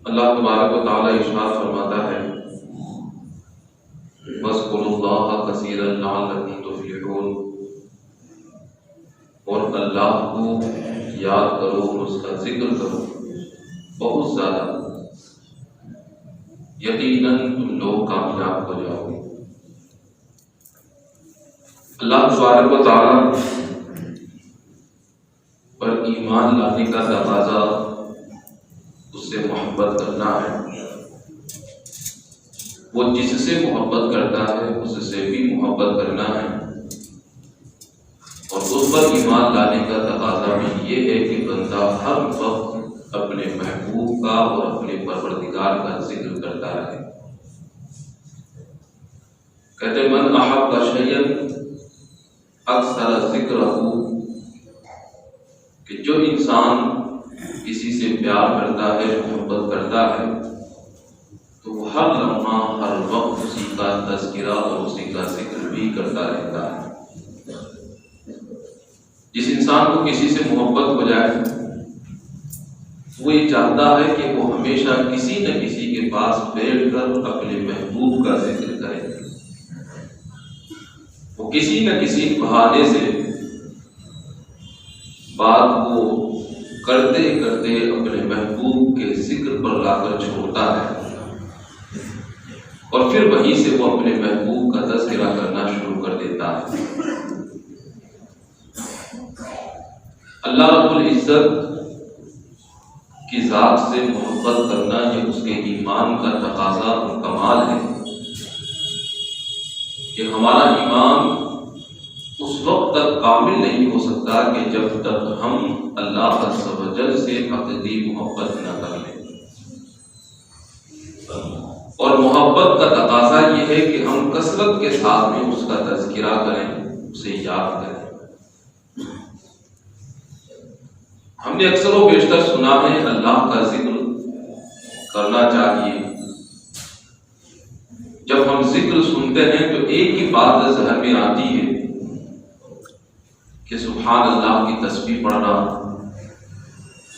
اللہ تبارک و تعالی ارشاد فرماتا ہے وَاذْكُرُوا اللَّهَ كَثِيرًا لَعَلَّكُمْ تُفْلِحُونَ، اور اللہ کو یاد کرو اور اس کا ذکر کرو بہت زیادہ، یقیناً تم لوگ کامیاب ہو جاؤ گے۔ اللہ تبارک و تعالی پر ایمان لانے کا تقاضا اس سے محبت کرنا ہے۔ وہ جس سے محبت کرتا ہے اس سے بھی محبت کرنا ہے، اور اس پر ایمان لانے کا تقاضا بھی یہ ہے کہ بندہ ہر وقت اپنے محبوب کا اور اپنے پروردگار کا ذکر کرتا رہے۔ کہتے من احب شیئا اکثر ذکرہ، کہ جو انسان کسی سے پیار کرتا ہے، محبت کرتا ہے، تو وہ ہر لمحہ ہر وقت اسی کا تذکرہ اور اسی کا ذکر بھی کرتا رہتا ہے۔ جس انسان کو کسی سے محبت ہو جائے وہ یہ چاہتا ہے کہ وہ ہمیشہ کسی نہ کسی کے پاس بیٹھ کر اپنے محبوب کا ذکر کرے، وہ کسی نہ کسی بہانے سے بات کو کرتے کرتے اپنے محبوب کے ذکر پر لا کر چھوڑتا ہے، اور پھر وہیں سے وہ اپنے محبوب کا تذکرہ کرنا شروع کر دیتا ہے۔ اللہ رب العزت کی ذات سے محبت کرنا یہ اس کے ایمان کا تقاضا اور کمال ہے کہ ہمارا ایمان اس وقت تک کامل نہیں ہو سکتا کہ جب تک ہم اللہ عز و جل سے حقیقی محبت نہ کر لیں، اور محبت کا تقاضا یہ ہے کہ ہم کثرت کے ساتھ میں اس کا تذکرہ کریں، اسے یاد کریں۔ ہم نے اکثر و بیشتر سنا ہے اللہ کا ذکر کرنا چاہیے۔ جب ہم ذکر سنتے ہیں تو ایک ہی بات ذہن میں آتی ہے کہ سبحان اللہ کی تسبیح پڑھنا،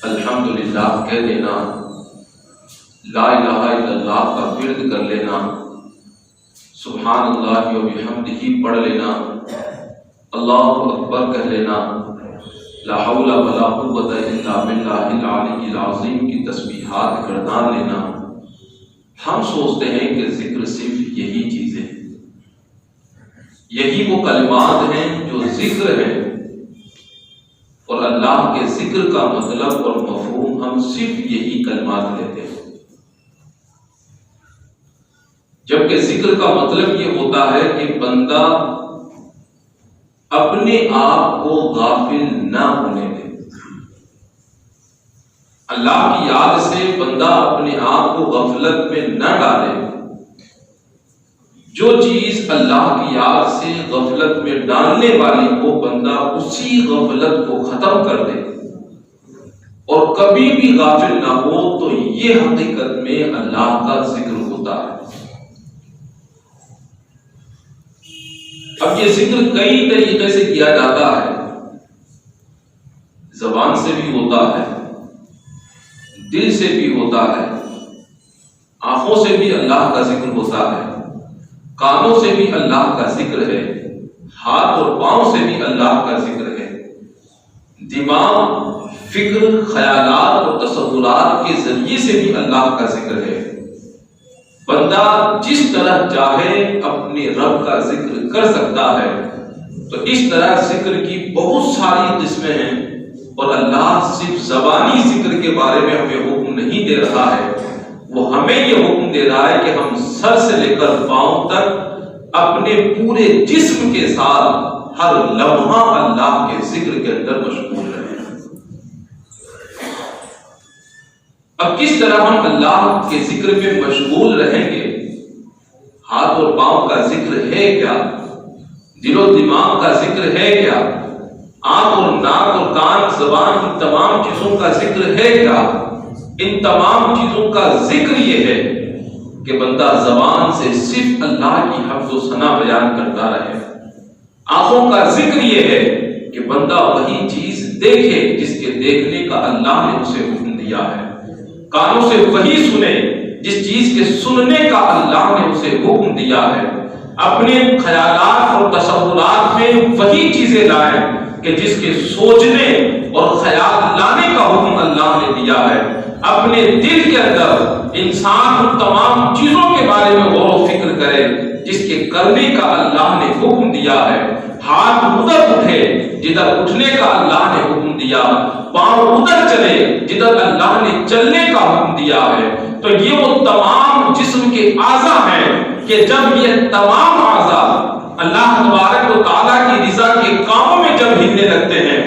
الحمدللہ کہہ دینا، لا الہ الا اللہ کا ورد کر لینا، سبحان اللہ و بحمدہ پڑھ لینا، اللہ اکبر کہہ لینا، لا حول ولا قوت الا باللہ العلی العظیم کی تسبیحات گردان لینا۔ ہم سوچتے ہیں کہ ذکر صرف یہی چیزیں، یہی وہ کلمات ہیں جو ذکر ہیں، اور اللہ کے ذکر کا مطلب اور مفہوم ہم صرف یہی کلمات لیتے ہیں، جبکہ ذکر کا مطلب یہ ہوتا ہے کہ بندہ اپنے آپ کو غافل نہ ہونے دے۔ اللہ کی یاد سے بندہ اپنے آپ کو غفلت میں نہ ڈالے۔ جو چیز اللہ کی یاد سے غفلت میں ڈالنے والی ہو، بندہ اسی غفلت کو ختم کر دے، اور کبھی بھی غافل نہ ہو، تو یہ حقیقت میں اللہ کا ذکر ہوتا ہے۔ اب یہ ذکر کئی طریقے سے کیا جاتا ہے، زبان سے بھی ہوتا ہے، دل سے بھی ہوتا ہے، آنکھوں سے بھی اللہ کا ذکر ہوتا ہے، کانوں سے بھی اللہ کا ذکر ہے، ہاتھ اور پاؤں سے بھی اللہ کا ذکر ہے، دماغ، فکر، خیالات اور تصورات کے ذریعے سے بھی اللہ کا ذکر ہے۔ بندہ جس طرح چاہے اپنے رب کا ذکر کر سکتا ہے، تو اس طرح ذکر کی بہت ساری قسمیں ہیں، اور اللہ صرف زبانی ذکر کے بارے میں ہمیں حکم نہیں دے رہا ہے، وہ ہمیں یہ حکم دے رہا ہے کہ ہم سر سے لے کر پاؤں تک اپنے پورے جسم کے ساتھ ہر لمحہ اللہ کے ذکر کے اندر مشغول رہیں۔ اب کس طرح ہم اللہ کے ذکر میں مشغول رہیں گے؟ ہاتھ اور پاؤں کا ذکر ہے کیا؟ دل و دماغ کا ذکر ہے کیا؟ آنکھ اور ناک اور کان، زبان، ان تمام چیزوں کا ذکر ہے کیا؟ ان تمام چیزوں کا ذکر یہ ہے کہ بندہ زبان سے صرف اللہ کی حمد و ثنا بیان کرتا رہے۔ آنکھوں کا ذکر یہ ہے کہ بندہ وہی چیز دیکھے جس کے دیکھنے کا اللہ نے اسے حکم دیا ہے۔ کانوں سے وہی سنے جس چیز کے سننے کا اللہ نے اسے حکم دیا ہے، اپنے خیالات اور تصورات میں وہی چیزیں لائیں کہ جس کے سوچنے اور خیال لانے کا حکم اللہ نے دیا ہے، اپنے دل کے اندر انسان ان تمام چیزوں کے بارے میں غور و فکر کرے جس کے کرنے کا اللہ نے حکم دیا ہے، ہاتھ ادھر اٹھے جدھر اٹھنے کا اللہ نے حکم دیا، پاؤں ادھر چلے جدھر اللہ نے چلنے کا حکم دیا ہے۔ تو یہ وہ تمام جسم کے اعضاء ہیں کہ جب یہ تمام اعضاء اللہ تبارک و تعالیٰ کی رضا کے کاموں میں جب ہلنے لگتے ہیں،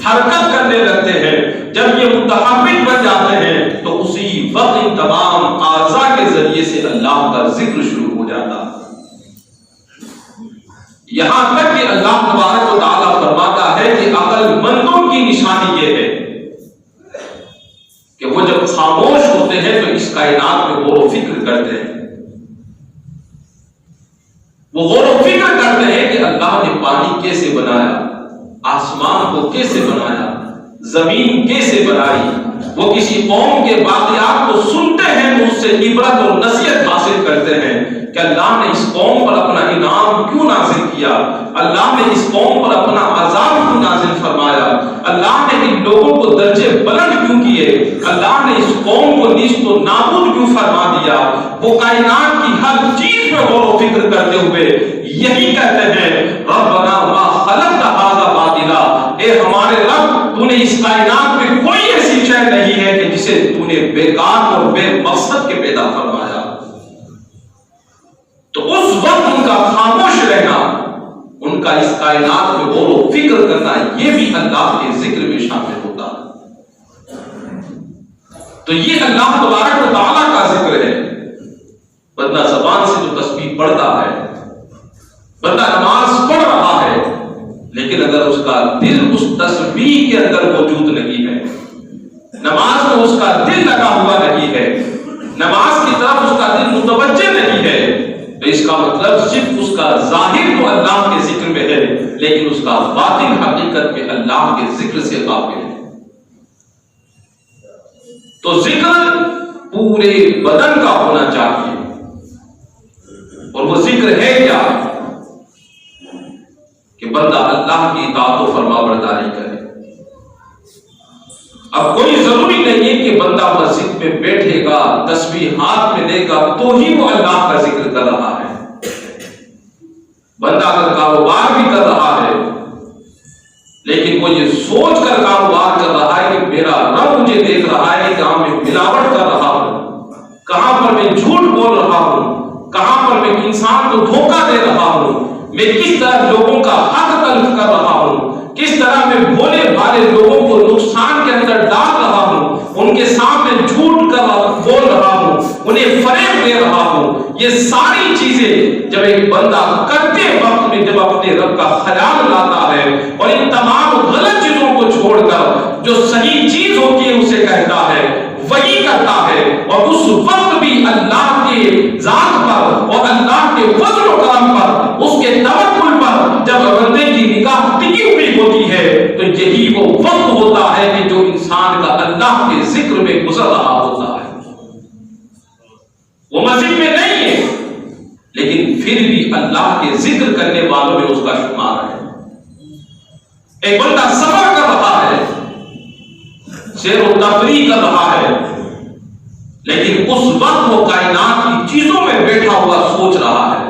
حرکت کرنے لگتے ہیں، جب یہ متحرک بن جاتے ہیں، تو اسی وقت ان تمام اعضاء کے ذریعے سے اللہ کا ذکر شروع ہو جاتا ہے۔ یہاں تک کہ اللہ تبارک و تعالیٰ فرماتا ہے کہ عقل مندوں کی نشانی یہ ہے کہ وہ جب خاموش ہوتے ہیں تو اس کائنات میں غور و فکر کرتے ہیں۔ وہ غور و فکر کرتے ہیں کہ اللہ نے پانی کیسے بنایا، آسمان کو کیسے بنایا، زمین کیسے بنائی۔ وہ کسی قوم کے واقعات کو سنتے ہیں تو اس سے عبرت اور نصیحت حاصل کرتے ہیں کہ اللہ نے اس قوم پر اپنا انعام کیوں نازل کیا، اللہ نے اس قوم پر اپنا عذاب کیوں نازل فرمایا، اللہ نے ان لوگوں کو درجے بلند کیوں کیے، اللہ نے اس قوم کو نیست و نابود کیوں فرما دیا۔ وہ کائنات کی ہر چیز میں غور و فکر کرتے ہوئے یہی کہتے ہیں، ربنا ما خلقت ھذا باطلا، اے ہمارے رب تو نے اس کائنات میں کوئی ایسی شے نہیں ہے کہ جسے تو نے بیکار اور بے مقصد کے پیدا فرمایا۔ تو اس وقت ان کا خاموش رہنا، ان کا اس کائنات میں غور و فکر کرنا، یہ بھی اللہ کے ذکر میں شامل ہوتا ہے۔ تو یہ اللہ تبارک و تعالیٰ کا ذکر ہے۔ بندہ زبان سے تو تسبیح پڑھتا ہے، بندہ نماز پڑھ رہا ہے، لیکن اگر اس کا دل اس تسبیح کے اندر موجود نہیں ہے، نماز میں اس کا دل لگا ہوا نہیں ہے، نماز کی طرف اس کا دل متوجہ نہیں ہے، تو اس کا مطلب صرف اس کا ظاہر تو اللہ کے ذکر میں ہے، لیکن اس کا باطن حقیقت میں اللہ کے ذکر سے غافل ہے۔ تو ذکر پورے بدن کا ہونا چاہیے، اور وہ ذکر ہے کیا کہ بندہ اللہ کی اطاعت و فرما برداری کرے۔ اب کوئی ضروری نہیں ہے کہ بندہ مسجد میں بیٹھے گا، تسبیح ہاتھ میں لے گا تو ہی وہ اللہ کا ذکر کر رہا ہے۔ بندہ اگر کاروبار بھی کر رہا ہے، لیکن وہ یہ سوچ کر کاروبار کر رہا ہے کہ میرا رب مجھے دیکھ رہا ہے کہ کہاں میں ملاوٹ کر رہا ہوں، کہاں پر میں جھوٹ بول رہا ہوں، کہاں پر میں انسان کو دھوکہ دے رہا ہوں، میں کس طرح لوگوں کا حق تلف کر رہا ہوں، کس طرح میں بھولے بھالے لوگوں کو نقصان کے اندر ڈال رہا ہوں، ان کے سامنے جھوٹ بول رہا ہوں، انہیں فریب دے رہا ہوں۔ یہ ساری چیزیں جب ایک بندہ کرتے وقت میں جب اپنے رب کا خیال لاتا ہے اور ان تمام غلط چیزوں کو چھوڑ کر جو صحیح چیز ہوتی ہے اسے کہتا ہے، وہی کرتا ہے، اور اس وقت بھی اللہ کے ذات پر اور اللہ کے فضل و کرم پر، اس کے توکل پر جب بندے کی نگاہ ٹکی ہوئی ہوتی ہے، تو یہی وہ وقت ہوتا ہے کہ جو انسان کا اللہ کے ذکر میں گزر رہا ہوتا ہے۔ وہ مسجد میں نہیں ہے، لیکن پھر بھی اللہ کے ذکر کرنے والوں میں اس کا شمار ہے۔ ایک بندہ سفر کر رہا ہے، سیر و تفریح کر رہا ہے، لیکن اس وقت وہ کائنات کی چیزوں میں بیٹھا ہوا سوچ رہا ہے،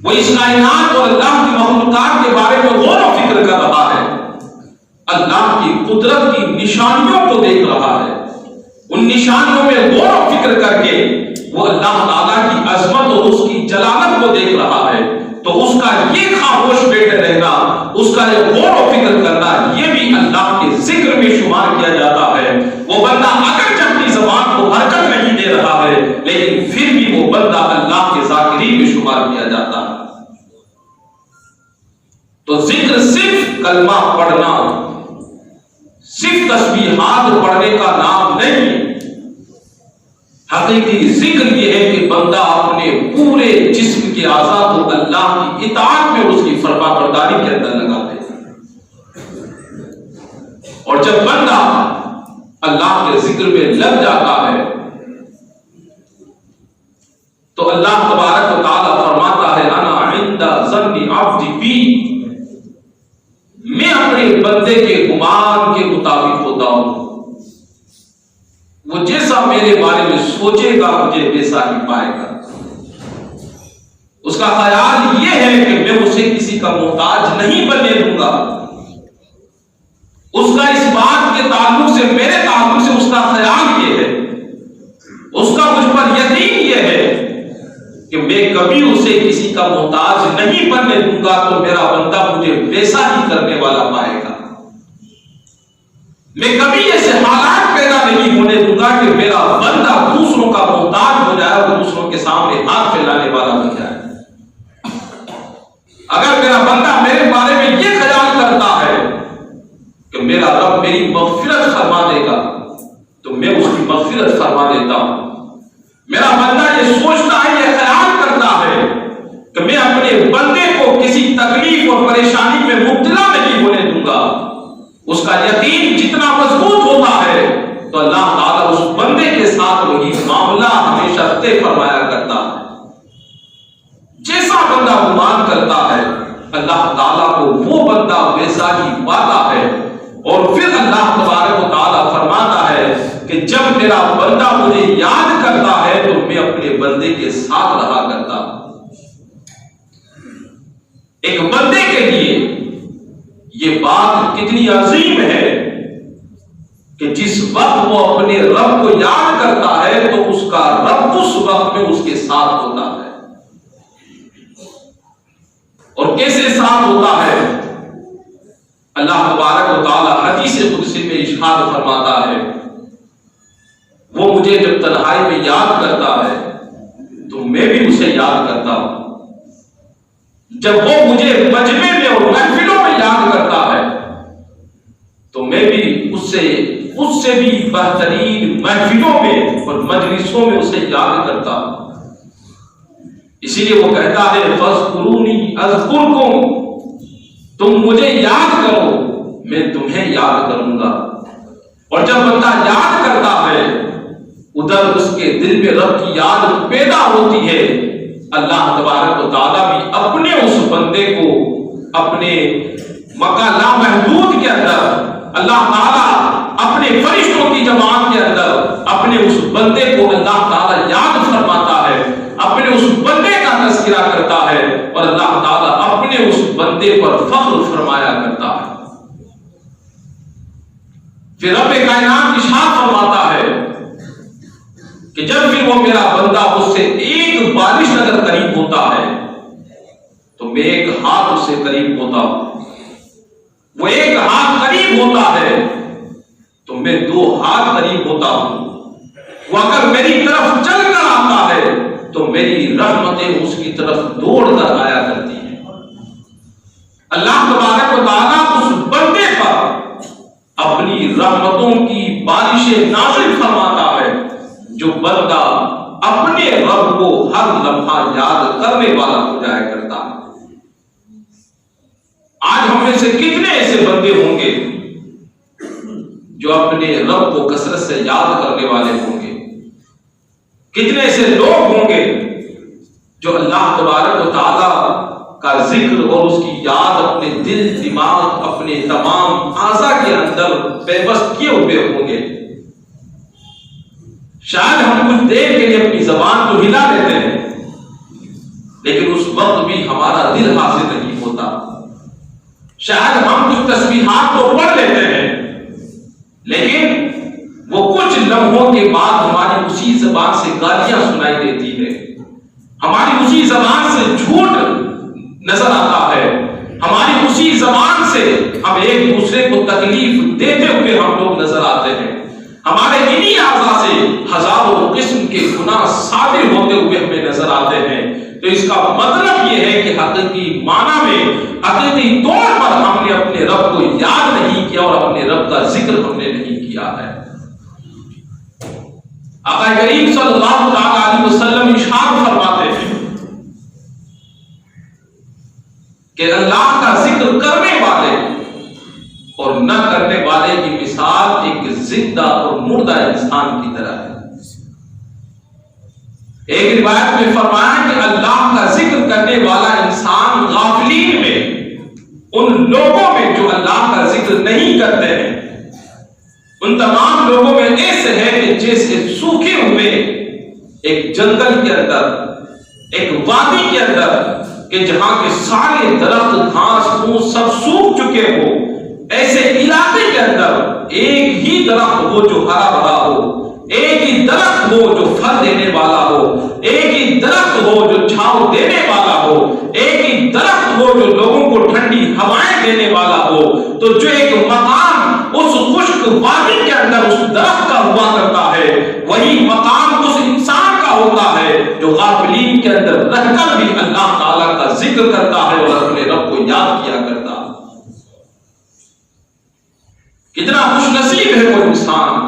وہ اس کائنات اور اللہ کی مخلوقات کے بارے میں غور و فکر کر رہا ہے، اللہ کی قدرت کی نشانیوں کو دیکھ رہا ہے، ان نشانیوں میں غور و فکر کر کے وہ اللہ تعالیٰ کی عظمت اور اس کی جلالت کو دیکھ رہا ہے، تو اس کا یہ خاموش بیٹھے رہنا، اس کا یہ غور و فکر کرنا، یہ بھی اللہ کے ذکر میں شمار کیا جاتا ہے۔ وہ بندہ اگرچہ اپنی زبان کو حرکت نہیں دے رہا ہے، لیکن پھر بھی وہ بندہ اللہ کے ذاکرین میں شمار کیا جاتا ہے۔ تو ذکر صرف کلمہ پڑھنا، صرف تسبیحات پڑھنے کا نام نہیں، حقیقی ذکر یہ ہے کہ بندہ اپنے پورے جسم کے اعضاء کو اللہ کی اطاعت میں اس کی فرما برداری کے اندر لگا دے، اور جب بندہ اللہ کے ذکر ذکر میں لگ جاتا ہے تو اللہ تبارک و تعالیٰ فرماتا ہے انا عند ظن عبدی بی، میں اپنے بندے کے گمان کے مطابق ہوتا ہوں، وہ جیسا میرے بارے میں سوچے گا مجھے ویسا ہی پائے گا۔ اس کا خیال یہ ہے کہ میں اسے کسی کا محتاج نہیں بننے دوں گا، اس کا اس بات کے تعلق سے میرے تعلق سے اس کا خیال یہ ہے، اس کا مجھ پر یقین یہ ہے کہ میں کبھی اسے کسی کا محتاج نہیں بننے دوں گا تو میرا بندہ مجھے ویسا ہی کرنے والا پائے گا۔ میں کبھی ایسے حالات پیدا نہیں ہونے دوں گا کہ میرا بندہ دوسروں کا محتاج ہو جائے اور دوسروں کے سامنے ہاتھ پھیلانے والا بن جائے۔ اگر میرا بندہ میرے بارے میں یہ خیال کرتا ہے کہ میرا رب میری مغفرت فرما دے گا تو میں اس کی مغفرت فرما دیتا ہوں۔ میرا بندہ یہ سوچتا ہے، یہ خیال کرتا ہے کہ میں اپنے بندے کو کسی تکلیف اور پریشانی میں مبتلا نہیں ہونے دوں گا، اس کا یقین جتنا مضبوط ہوتا ہے تو اللہ تعالیٰ اس بندے کے ساتھ وہی معاملہ ہمیشہ طے فرمایا کرتا ہے۔ جیسا بندہ گمان کرتا ہے اللہ تعالیٰ کو وہ بندہ ویسا ہی پاتا ہے، اور پھر اللہ تبارک و تعالیٰ فرماتا ہے کہ جب میرا بندہ مجھے یاد کرتا ہے تو میں اپنے بندے کے ساتھ رہا کرتا ہوں۔ ایک بندے کے لیے یہ بات کتنی عظیم ہے کہ جس وقت وہ اپنے رب کو یاد کرتا ہے تو اس کا رب اس وقت میں اس کے ساتھ ہوتا ہے۔ اور کیسے ساتھ ہوتا ہے؟ اللہ تبارک و تعالیٰ حدیث قدسی میں ارشاد فرماتا ہے وہ مجھے جب تنہائی میں یاد کرتا ہے تو میں بھی اسے یاد کرتا ہوں، جب وہ مجھے مجمع میں اور محفلوں میں یاد کرتا ہے تو میں بھی اس سے بھی بہترین محفلوں میں اور مجلسوں میں اسے یاد کرتا ہوں۔ اسی لیے وہ کہتا ہے فاذکرونی اذکرکم، تم مجھے یاد کرو میں تمہیں یاد کروں گا۔ اور جب بندہ یاد کرتا ہے ادھر اس کے دل میں رب کی یاد پیدا ہوتی ہے، اللہ تبارک و تعالیٰ بھی اپنے اس بندے کو اپنے مکہ لامحدود کے اندر، اللہ تعالیٰ اپنے فرشتوں کی جماعت کے اندر اپنے اس بندے کو اللہ تعالیٰ یاد فرماتا ہے، اپنے اس بندے کا تذکرہ کرتا ہے اور اللہ تعالیٰ اپنے اس بندے پر فخر فرمایا کرتا ہے۔ پھر رب کائنات ارشاد فرماتا ہے کہ جب بھی وہ میرا بندہ مجھ سے ایک بارش اگر قریب ہوتا ہے تو میں ایک ہاتھ اس سے قریب ہوتا ہوں، وہ ایک ہاتھ قریب ہوتا ہے تو میں دو ہاتھ قریب ہوتا ہوں، وہ اگر میری طرف چل کر آتا ہے تو میری رحمتیں اس کی طرف دوڑ کر آیا کرتی ہیں۔ اللہ تبارک و تعالیٰ اس بندے پر اپنی رحمتوں کی بارشیں نازل فرماتا ہے جو بندہ اپنے رب کو ہر لمحہ یاد کرنے والا ہو جایا کرتا ہے۔ آج ہم میں سے کتنے ایسے بندے ہوں گے جو اپنے رب کو کثرت سے یاد کرنے والے ہوں گے؟ کتنے ایسے لوگ ہوں گے جو اللہ تبارک و تعالیٰ کا ذکر اور اس کی یاد اپنے دل، دماغ، اپنے تمام اعضاء کے اندر پیوست کیے ہوئے ہوں گے؟ شاید ہم کچھ دیر کے لیے اپنی زبان تو ہلا لیتے ہیں لیکن اس وقت بھی ہمارا دل حاضر نہیں ہوتا۔ شاید ہم کچھ تسبیحات تو پڑھ لیتے ہیں لیکن وہ کچھ لمحوں کے بعد ہماری اسی زبان سے گالیاں سنائی دیتی ہے، ہماری اسی زبان سے جھوٹ نظر آتا ہے، ہماری اسی زبان سے ہم ایک دوسرے کو تکلیف دیتے ہوئے ہم لوگ نظر آتے ہیں، ہمارے انہی اعضاء سے ہزاروں قسم کے گناہ صادر ہوتے ہوئے ہمیں نظر آتے ہیں۔ تو اس کا مطلب یہ ہے کہ حقیقی معنی میں، حقیقی طور پر ہم نے اپنے رب کو یاد نہیں کیا اور اپنے رب کا ذکر ہم نے نہیں کیا ہے۔ آقا کریم صلی اللہ علیہ وسلم ارشاد فرماتے ہیں کہ اللہ کا ذکر کرنے والے اور نہ کرنے والے کی مثال ایک زندہ اور مردہ انسان کی طرح ہے۔ ایک روایت میں فرمایا کہ اللہ کا ذکر کرنے والا انسان غافلین میں، ان لوگوں میں جو اللہ کا ذکر نہیں کرتے ہیں، ان تمام لوگوں میں ایسے ہے کہ جیسے سوکھے ہوئے ایک جنگل کے اندر، ایک وادی کے اندر، کہ جہاں کے سارے درخت گھاس پھوس سب سوکھ چکے ہو، ایسے علاقے کے اندر ایک ہی درخت ہو جو ہرا بھرا ہو، ایک ہی درخت ہو جو پھل دینے والا ہو، ایک ہی درخت ہو جو چھاؤ دینے والا ہو، ایک ہی درخت ہو جو لوگوں کو ٹھنڈی ہوائیں دینے والا ہو، تو جو ایک مقام اس خشک وادی کے اندر اس درخت کا ہوا کرتا ہے، وہی مقام اس انسان کا ہوتا ہے جو غافلین کے اندر رہ کر بھی اللہ تعالیٰ کا ذکر کرتا ہے اور اپنے رب کو یاد کیا کرتا ہے۔ کتنا خوش نصیب ہے وہ انسان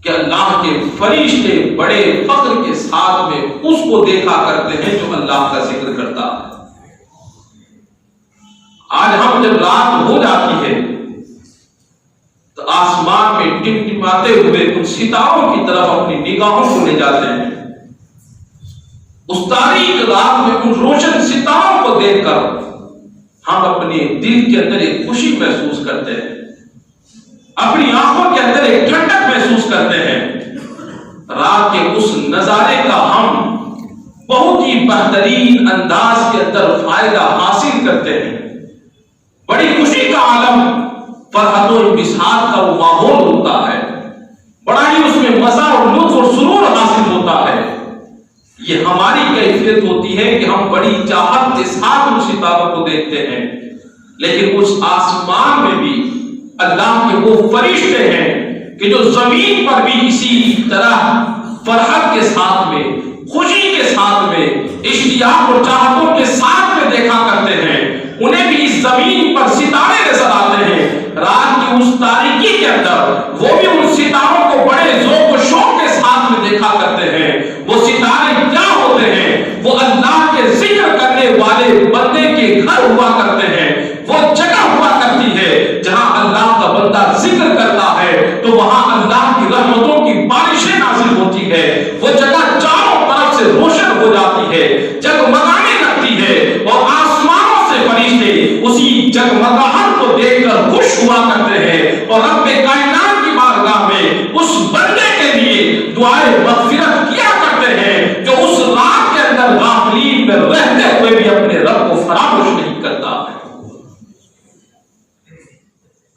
کہ اللہ کے فرشتے بڑے فخر کے ساتھ میں اس کو دیکھا کرتے ہیں جو اللہ کا ذکر کرتا ہے۔ آج ہم جب رات ہو جاتی ہے تو آسمان میں ٹمٹماتے ہوئے ان ستاروں کی طرف اپنی نگاہوں کو لے جاتے ہیں۔ اس تاریک رات میں ان روشن ستاروں کو دیکھ کر ہم اپنے دل کے اندر ایک خوشی محسوس کرتے ہیں، اپنی آنکھوں کے اندر ایک ٹھنڈک محسوس کرتے ہیں۔ رات کے اس نظارے کا ہم بہت ہی بہترین انداز کے اندر فائدہ حاصل کرتے ہیں۔ بڑی خوشی کا عالم، فرحت و انبساط کا وہ ماحول ہوتا ہے، بڑا ہی اس میں مزہ اور لطف اور سرور حاصل ہوتا ہے۔ یہ ہماری کیفیت ہوتی ہے کہ ہم بڑی چاہت کے ساتھ ان ستاروں کو دیکھتے ہیں، لیکن اس آسمان میں بھی اللہ کے وہ فرشتے ہیں کہ جو زمین پر بھی اسی طرح فرحت کے ساتھ میں، خوشی کے ساتھ میں، اشتیاق اور چاہتوں کے ساتھ میں دیکھا کرتے ہیں۔ انہیں بھی اس زمین پر ستارے نظر آتے ہیں، رات کی اس تاریکی کے اندر وہ بھی ان ستاروں کو بڑے ذوق و شوق کے ساتھ میں دیکھا کرتے ہیں۔ وہ ستارے کیا ہوتے ہیں؟ وہ اللہ کے ذکر کرنے والے بندے کے گھر ہوا کرتے ہیں، وہ جگہ ہوا کرتی ہے جہاں اللہ کا بندہ ذکر کرتا ہے تو وہاں اللہ کی رحمتوں کی بارشیں نازل ہوتی ہے، وہ جگہ چاروں طرف سے روشن ہو جاتی ہے، جگمگانے لگتی ہے، اور آسمانوں سے فرشتے اسی جگمگاہٹ کو دیکھ کر خوش ہوا کرتے ہیں اور رب کائنات کی بارگاہ میں اس بندے کے لیے دعائے مغفرت کیا کرتے ہیں جو اس رات کے اندر غافلین میں رہتے ہوئے بھی اپنے رب کو فراموش نہیں کرتا ہے۔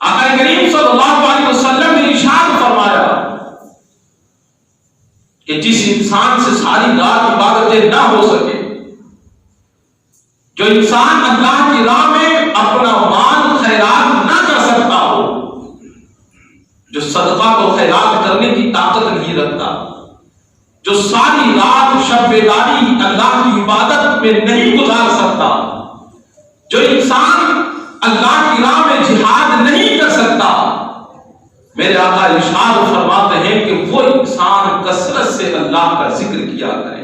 آقا کریم صلی اللہ علیہ وسلم نے ارشاد فرمایا کہ جس انسان سے ساری رات عبادتیں نہ ہو سکے، جو انسان اللہ کی راہ میں اپنا مال خیرات نہ کر سکتا ہو، جو صدقہ و خیرات کرنے کی طاقت نہیں رکھتا، جو ساری رات شب بیداری اللہ کی عبادت میں نہیں گزار سکتا، جو انسان اللہ کی راہ میں جہاد نہیں کر سکتا، میرے آقا ارشاد فرماتے ہیں کہ وہ انسان کثرت سے اللہ کا ذکر کیا کرے۔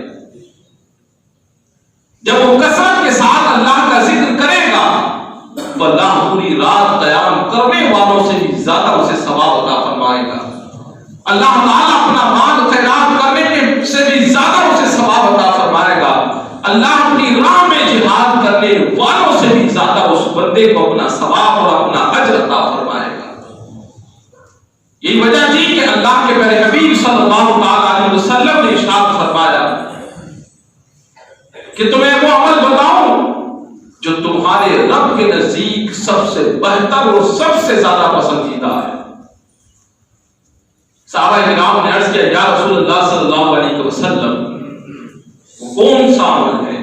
جب وہ کثرت کے ساتھ اللہ کا ذکر کرے گا تو اللہ پوری رات قیام کرنے والوں سے بھی زیادہ اسے ثواب عطا فرمائے گا۔ اللہ تعالیٰ اپنا مال خیرات کرنے سے بھی زیادہ اسے ثواب عطا فرمائے گا۔ اللہ اپنی راہ میں جہاد کرنے والوں سے بھی زیادہ اس بندے کو اپنا ثواب اور اپنا اجر عطا فرمائے گا۔ یہی وجہ تھی کہ اللہ کے پیارے حبیب صلی اللہ علیہ وسلم نے ارشاد فرمایا کہ تمہیں وہ عمل بتاؤں جو تمہارے رب کے نزدیک سب سے بہتر اور سب سے زیادہ پسندیدہ ہے۔ صحابہ کرام نے عرض کیا یا رسول اللہ صلی اللہ علیہ وسلم کون سا عمل ہے؟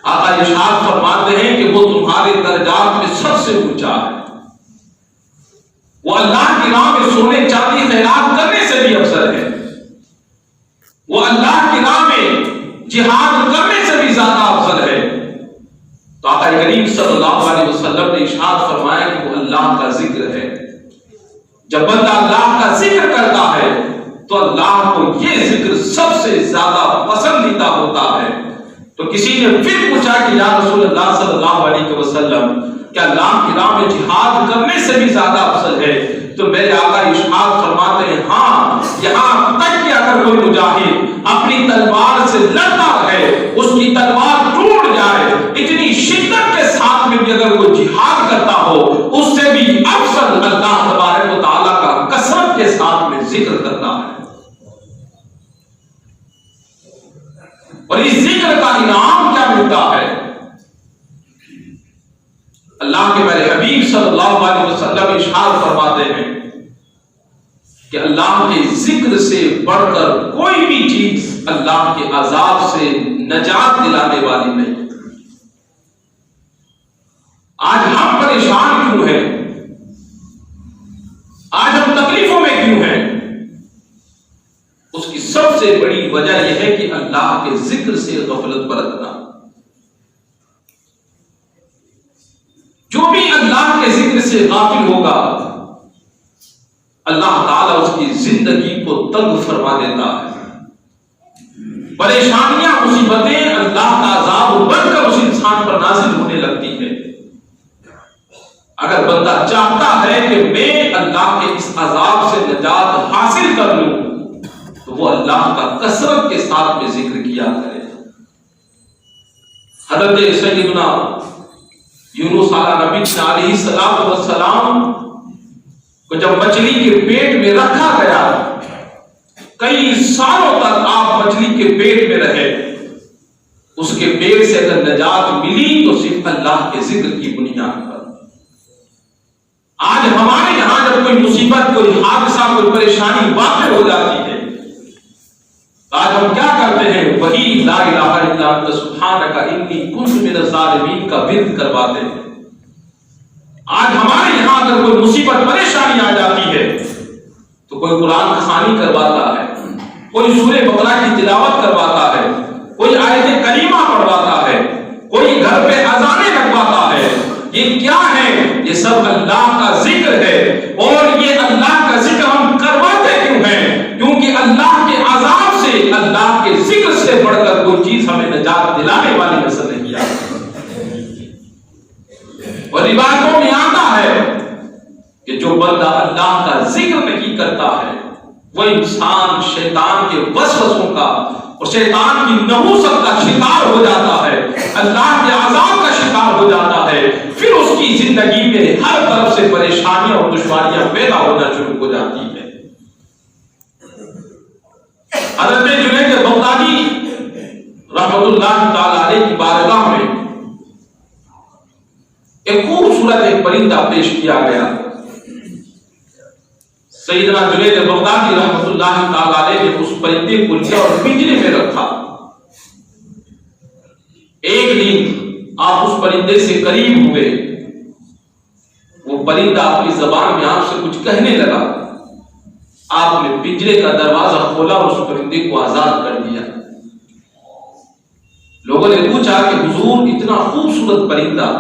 آقا ارشاد فرماتے ہیں کہ وہ تمہارے درجات میں سب سے اونچا ہے، وہ اللہ کی راہ میں سونے چاندی خیرات کرنے سے بھی افضل ہے، وہ اللہ کی راہ میں جہاد کرنے سے بھی زیادہ افضل ہے۔ تو آقا کریم صلی اللہ علیہ وسلم نے ارشاد فرمایا کہ وہ اللہ کا ذکر ہے۔ جب بندہ اللہ کا ذکر کرتا ہے تو اللہ کو یہ ذکر سب سے زیادہ پسندیدہ ہوتا ہے۔ تو کسی نے پھر پوچھا کہ یا رسول اللہ صلی اللہ علیہ وسلم کیا اللہ کی راہ میں جہاد کرنے سے بھی زیادہ افضل ہے؟ تو میرے آقا ارشاد فرماتے ہیں ہاں، یہاں تک کہ اگر کوئی مجاہد اپنی تلوار سے لڑتا رہے، اس کی تلوار ٹوٹ جائے، اتنی شدت کے ساتھ میں بھی اگر کوئی جہاد کرتا ہو، اس سے بھی افضل اللہ تبارک و تعالیٰ کا کثرت کے ساتھ میں ذکر کرنا ہے۔ اور اس ذکر کا انعام کیا ملتا ہے؟ اللہ کے میرے حبیب صلی اللہ علیہ وسلم ارشاد فرماتے ہیں کہ اللہ کے ذکر سے بڑھ کر کوئی بھی چیز اللہ کے عذاب سے نجات دلانے والی نہیں۔ آج ہم پریشان کیوں ہیں؟ آج ہم تکلیفوں میں کیوں ہیں؟ اس کی سب سے بڑی وجہ یہ ہے کہ اللہ کے ذکر سے غفلت برتنا۔ جو بھی اللہ کے ذکر سے غافل ہوگا، اللہ تعالیٰ اس کی زندگی کو تنگ فرما دیتا ہے۔ پریشانیاں، مصیبتیں اللہ کا عذاب بن کر اس انسان پر نازل ہونے لگتی ہے۔ اگر بندہ چاہتا ہے کہ میں اللہ کے اس عذاب سے نجات حاصل کر لوں، تو وہ اللہ کا کثرت کے ساتھ میں ذکر کیا کرے۔ حضرت سیدنا یونس علیہ السلام کو جب مچھلی کے پیٹ میں رکھا گیا، کئی سالوں تک آپ مچھلی کے پیٹ میں رہے، اس کے پیٹ سے اگر نجات ملی تو صرف اللہ کے ذکر کی بنیاد پر۔ آج ہمارے یہاں جب کوئی مصیبت، کوئی حادثہ، کوئی پریشانی واقع ہو جاتی ہے، آج ہم کیا کرتے ہیں؟ وہی لا الہ الا انت سبحانک انی کنت من الظالمین کا ورد کرواتے ہیں۔ آج ہمارے یہاں اگر کوئی مصیبت، پریشانی آ جاتی ہے تو کوئی قرآن خوانی کرواتا ہے، کوئی سورہ بقرہ کی تلاوت کرواتا ہے، کوئی آیت کریمہ پڑھواتا ہے، کوئی گھر پہ اذانیں لگواتا ہے۔ یہ کیا ہے؟ یہ سب اللہ کا ذکر ہے۔ اور یہ اللہ کا ذکر ہم کرواتے کیوں ہیں؟ کیونکہ اللہ کے عذاب سے، اللہ کے ذکر سے بڑھ کر کوئی چیز ہمیں نجات دلانے والی نظر نہیں آتی۔ اور روایتوں میں آتا ہے کہ جو بندہ اللہ کا ذکر نہیں کرتا ہے، وہ انسان شیطان کے وسوسوں کا اور شیطان کی نحوست کا شکار ہو جاتا ہے، اللہ کے عذاب کا شکار ہو جاتا ہے۔ پھر اس کی زندگی میں ہر طرف سے پریشانیاں اور دشواریاں پیدا ہونا شروع ہو جاتی ہیں۔ حضرت جنید بغدادی رحمت اللہ تعالی علیہ کی بارگاہ میں ایک خوبصورت ایک پرندہ پیش کیا گیا۔ سیدنا جنید بغدادی رحمت اللہ تعالی علیہ نے اس پرندے کو لیا اور پنجرے میں رکھا۔ ایک دن آپ اس پرندے سے قریب ہوئے، وہ پرندہ اپنی زبان میں آپ سے کچھ کہنے لگا۔ آپ نے پنجرے کا دروازہ کھولا اور اس پرندے کو آزاد کر دیا۔ لوگوں نے پوچھا کہ حضور، اتنا خوبصورت پرندہ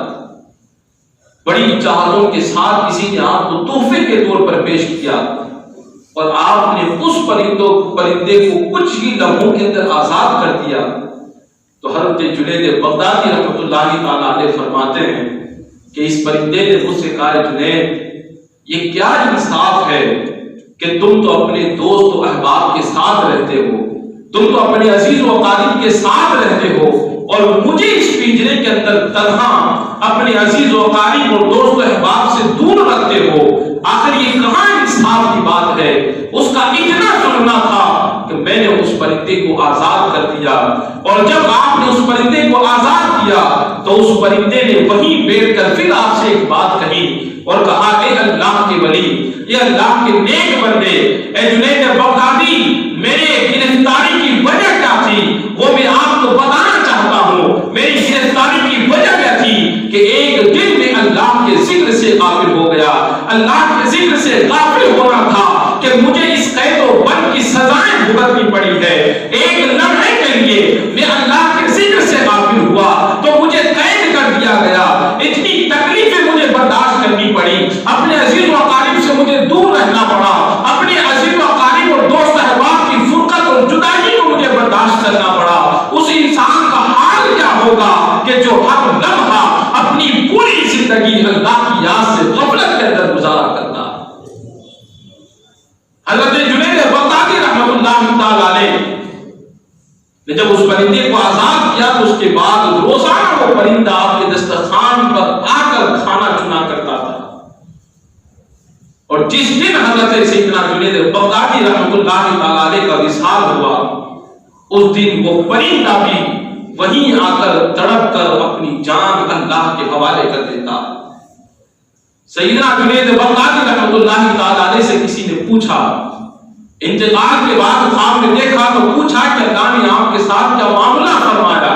بڑی چاہتوں کے ساتھ کسی نے آپ کو تحفے کے طور پر پیش کیا، اور آپ نے اس پرندے کو کچھ ہی لمحوں کے اندر آزاد کر دیا۔ تو حضرت جنید بغدادی رحمۃ اللہ تعالی علیہ فرماتے ہیں کہ اس پرندے نے مجھ سے کہا، جنید، یہ کیا انصاف ہے کہ تم تو اپنے دوست و احباب کے ساتھ رہتے ہو، تم تو اپنے عزیز و اقارب کے ساتھ رہتے ہو، اور مجھے اس پنجرے کے اندر تنہا اپنے عزیز و اقارب اور دوست و احباب سے دور رکھتے ہو۔ آخر یہ کہاں انصاف کی بات ہے؟ اس کا اتنا ظلم تھا کہ میں نے اس پرندے کو آزاد کر دیا، اور جب آپ نے اس پرندے کو آزاد کیا تو اس پرندے نے وہیں بیٹھ کر پھر آپ سے ایک بات کہی اور کہا، اے اللہ کے ولی، یہ اللہ کے نیک بندے، اے جنید بغدادی، میرے گرفتاری کی وجہ کیا تھی وہ میں آپ کو بتانا چاہتا ہوں۔ میری گرفتاری کی وجہ کیا تھی کہ ایک دن میں اللہ کے ذکر سے غافل ہو گیا۔ اللہ کے ذکر سے غافل ہونا تھا کہ مجھے اس قید و بند کی سزائیں بھگتنی پڑی ہے۔ ایک لمحے کے لیے میں اللہ کے ذکر سے غافل ہوا تو مجھے قید کر دیا گیا، اتنی تکلیفیں مجھے برداشت کرنی پڑی، اپنے عزیز و اقارب سے مجھے دور رہنا پڑا، اپنے عزیز و اقارب جنید بغدادی رحمۃ اللہ تعالی علیہ نے جب اس پرندے کو آزاد کیا تو اس کے بعد روزانہ وہ پرندہ آپ کے دسترخوان پر آ کر کھانا چنا کرتا تھا، اور جس دن حضرت سیدنا جنید بغدادی رحمۃ اللہ تعالی علیہ کا وصال ہوا اس دن وہ پرندہ بھی وہیں آ کر تڑپ کر اپنی جان اللہ کے حوالے کر دیتا۔ سیدنا جنید بغدادی رحمۃ اللہ تعالی علیہ سے کسی نے پوچھا، انتقال کے بعد خواب میں دیکھا تو پوچھا کہ اللہ نے آپ کے ساتھ کیا معاملہ فرمایا؟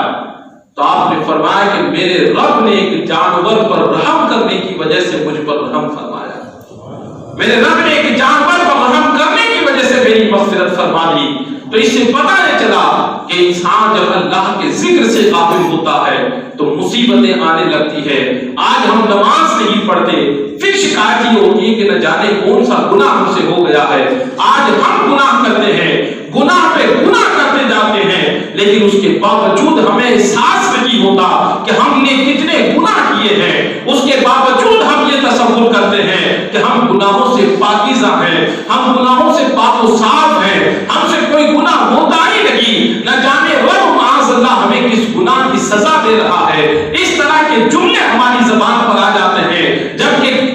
تو آپ نے فرمایا کہ میرے رب نے ایک جانور پر رحم کرنے کی وجہ سے مجھ پر رحم فرمایا، میرے رب نے ایک جانور پر رحم کرنے کی وجہ سے میری مغفرت فرما دی۔ تو اس سے پتہ نہیں چلا کہ انسان جب اللہ کے ذکر سے غافل ہوتا ہے تو مصیبتیں آنے لگتی ہے۔ آج ہم نماز نہیں پڑھتے، پھر شکایت یہ ہوتی ہے کہ نہ جانے کون سا گناہ ہم سے ہو گیا ہے۔ آج ہم گناہ کرتے ہیں، گناہ پہ گناہ کرتے جاتے ہیں، لیکن اس کے باوجود ہمیں احساس نہیں ہوتا کہ ہم نے کتنے گناہ کیے ہیں۔ اس کے باوجود ہم یہ تصور کرتے ہیں کہ ہم گناہوں سے پاکیزہ ہیں، ہم گناہوں سے پاک و صاف ہیں، ہم سے کوئی گناہ ہوتا ہی نہیں، نہ جانے رب معاذ اللہ ہمیں کس گناہ کی سزا دے رہا ہے۔ اس طرح کے جملے ہماری زبان پر آ جاتے ہیں، جبکہ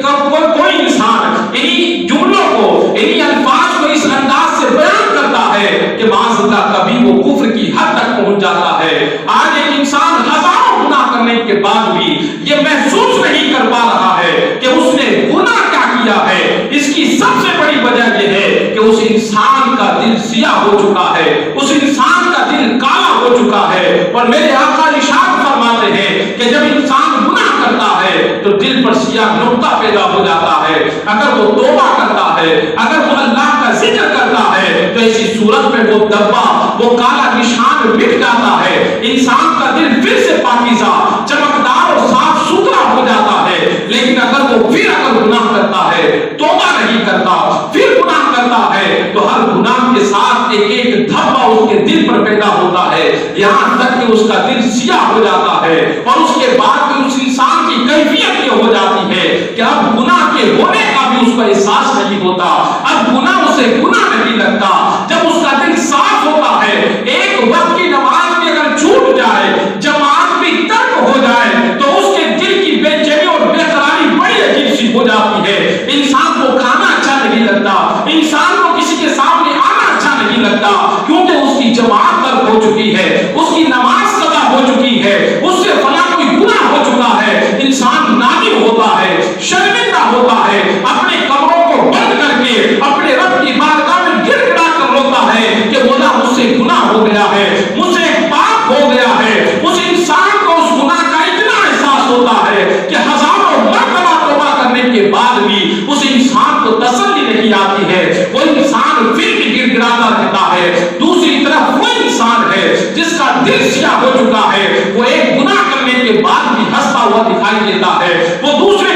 کوئی انسان انہی جملوں کو، انہی الفاظ کو اس انداز سے بیان کرتا ہے کہ معاذ اللہ کبھی وہ کفر کی حد تک پہنچ جاتا ہے۔ آج ایک انسان ہزاروں گناہ کرنے کے بعد بھی یہ محسوس نہیں کر پا رہا ہے کہ اس نے گناہ کیا کیا ہے۔ اس کی سب سے بڑی وجہ یہ ہے کہ اس انسان کا دل سیاہ ہو چکا ہے، اس انسان کا دل کالا ہو چکا ہے۔ اور میرے آقا ارشاد فرماتے ہیں کہ جب انسان گناہ کرتا ہے تو دل پر سیاہ نقطہ پیدا ہو جاتا ہے۔ اگر وہ توبہ کرتا ہے، اگر وہ اللہ کا ذکر کرتا ہے تو ایسی صورت میں وہ دبا، وہ کالا نشان مٹ جاتا ہے۔ انسان کا دل پھر سے پاکیزہ، چمکدار اور صاف ستھرا ہو جاتا ہے۔ لیکن اگر وہ پھر گناہ کرتا ہے، توبہ نہیں کرتا، پھر گناہ کرتا ہے تو ہر گناہ کے ساتھ ایک ایک دھبا اس کے دل پر پیدا ہوتا ہے، یہاں تک کہ اس کا دل سیاہ ہو جاتا ہے۔ اور اس کے بعد اس انسان کی کیفیت یہ ہو جاتی ہے کہ اب گناہ کے ہونے کا بھی اس کو احساس نہیں ہوتا، اب گناہ اسے گناہ نہیں لگتا۔ جب اس کا دل صاف ہوتا ہے، ایک وقت کی نماز بھی اگر چھوٹ جائے، جماعت بھی ترک ہو جائے تو اس کے دل کی بے چینی اور بے قراری بڑی عجیب سی ہو جاتی ہے۔ انسان کو کھانا اچھا نہیں لگتا، انسان کو کسی کے سامنے آنا اچھا نہیں لگتا، کیونکہ اس کی جماعت ترک ہو چکی ہے، اس کی نماز قضا ہو چکی ہے، اس سے فلاں کوئی گناہ ہو چکا ہے۔ انسان نادم ہوتا ہے، شرمندہ ہوتا ہے، اپنے کمروں کو بند کر کے اپنے رب کی بارگاہ میں گر گڑا کر روتا ہے کہ مولا مجھ سے گناہ ہو گیا ہے، مجھ سے پاپ ہو گیا ہے۔ اس انسان کو اس گناہ کا اتنا احساس ہوتا ہے کہ ہزاروں مرتبہ توبہ کرنے کے بعد بھی اس انسان کو تسلی نہیں آتی ہے، وہ انسان پھر بھی گر گڑاتا رہتا ہے۔ دوسری طرف وہ انسان ہے جس کا دل سیاہ ہو چکا ہے، وہ ایک گناہ کرنے کے بعد بھی ہنستا ہوا دکھائی دیتا ہے، وہ دوسرے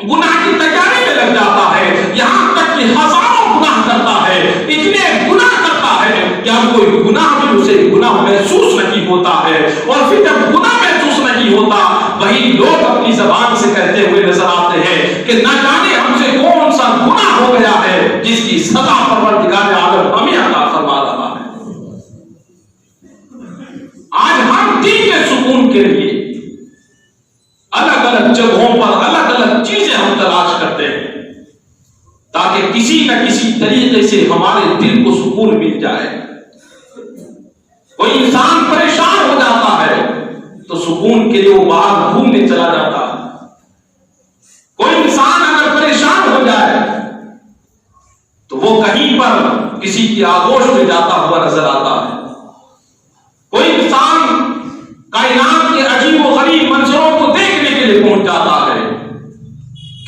گناہ کی تیاری میں لگ جاتا ہے، یہاں تک کہ ہزاروں گناہ کرتا ہے، اتنے گناہ کرتا ہے کہ اب کوئی گناہ بھی اسے گناہ محسوس نہیں ہوتا ہے۔ اور پھر جب گناہ محسوس نہیں ہوتا، وہی لوگ اپنی زبان سے کہتے ہوئے نظر آتے ہیں کہ نہ جانے ہم سے کون سا گناہ ہو گیا ہے جس کی سزا پروردگار عالم ہمیں عطا فرما رہا ہے۔ آج ہم دین کے سکون کے لیے الگ الگ جگہوں پر الگ الگ چیزیں ہم تلاش کرتے ہیں تاکہ کسی نہ کسی طریقے سے ہمارے دل کو سکون مل جائے۔ کوئی انسان پریشان ہو جاتا ہے تو سکون کے لیے وہ باہر گھومنے چلا جاتا ہے۔ کوئی انسان اگر پریشان ہو جائے تو وہ کہیں پر کسی کی آغوش میں جاتا ہوا نظر آتا ہے۔ کوئی انسان کائنات کے عجیب و غریب منظروں کو دیکھنے کے لیے پہنچ جاتا ہے۔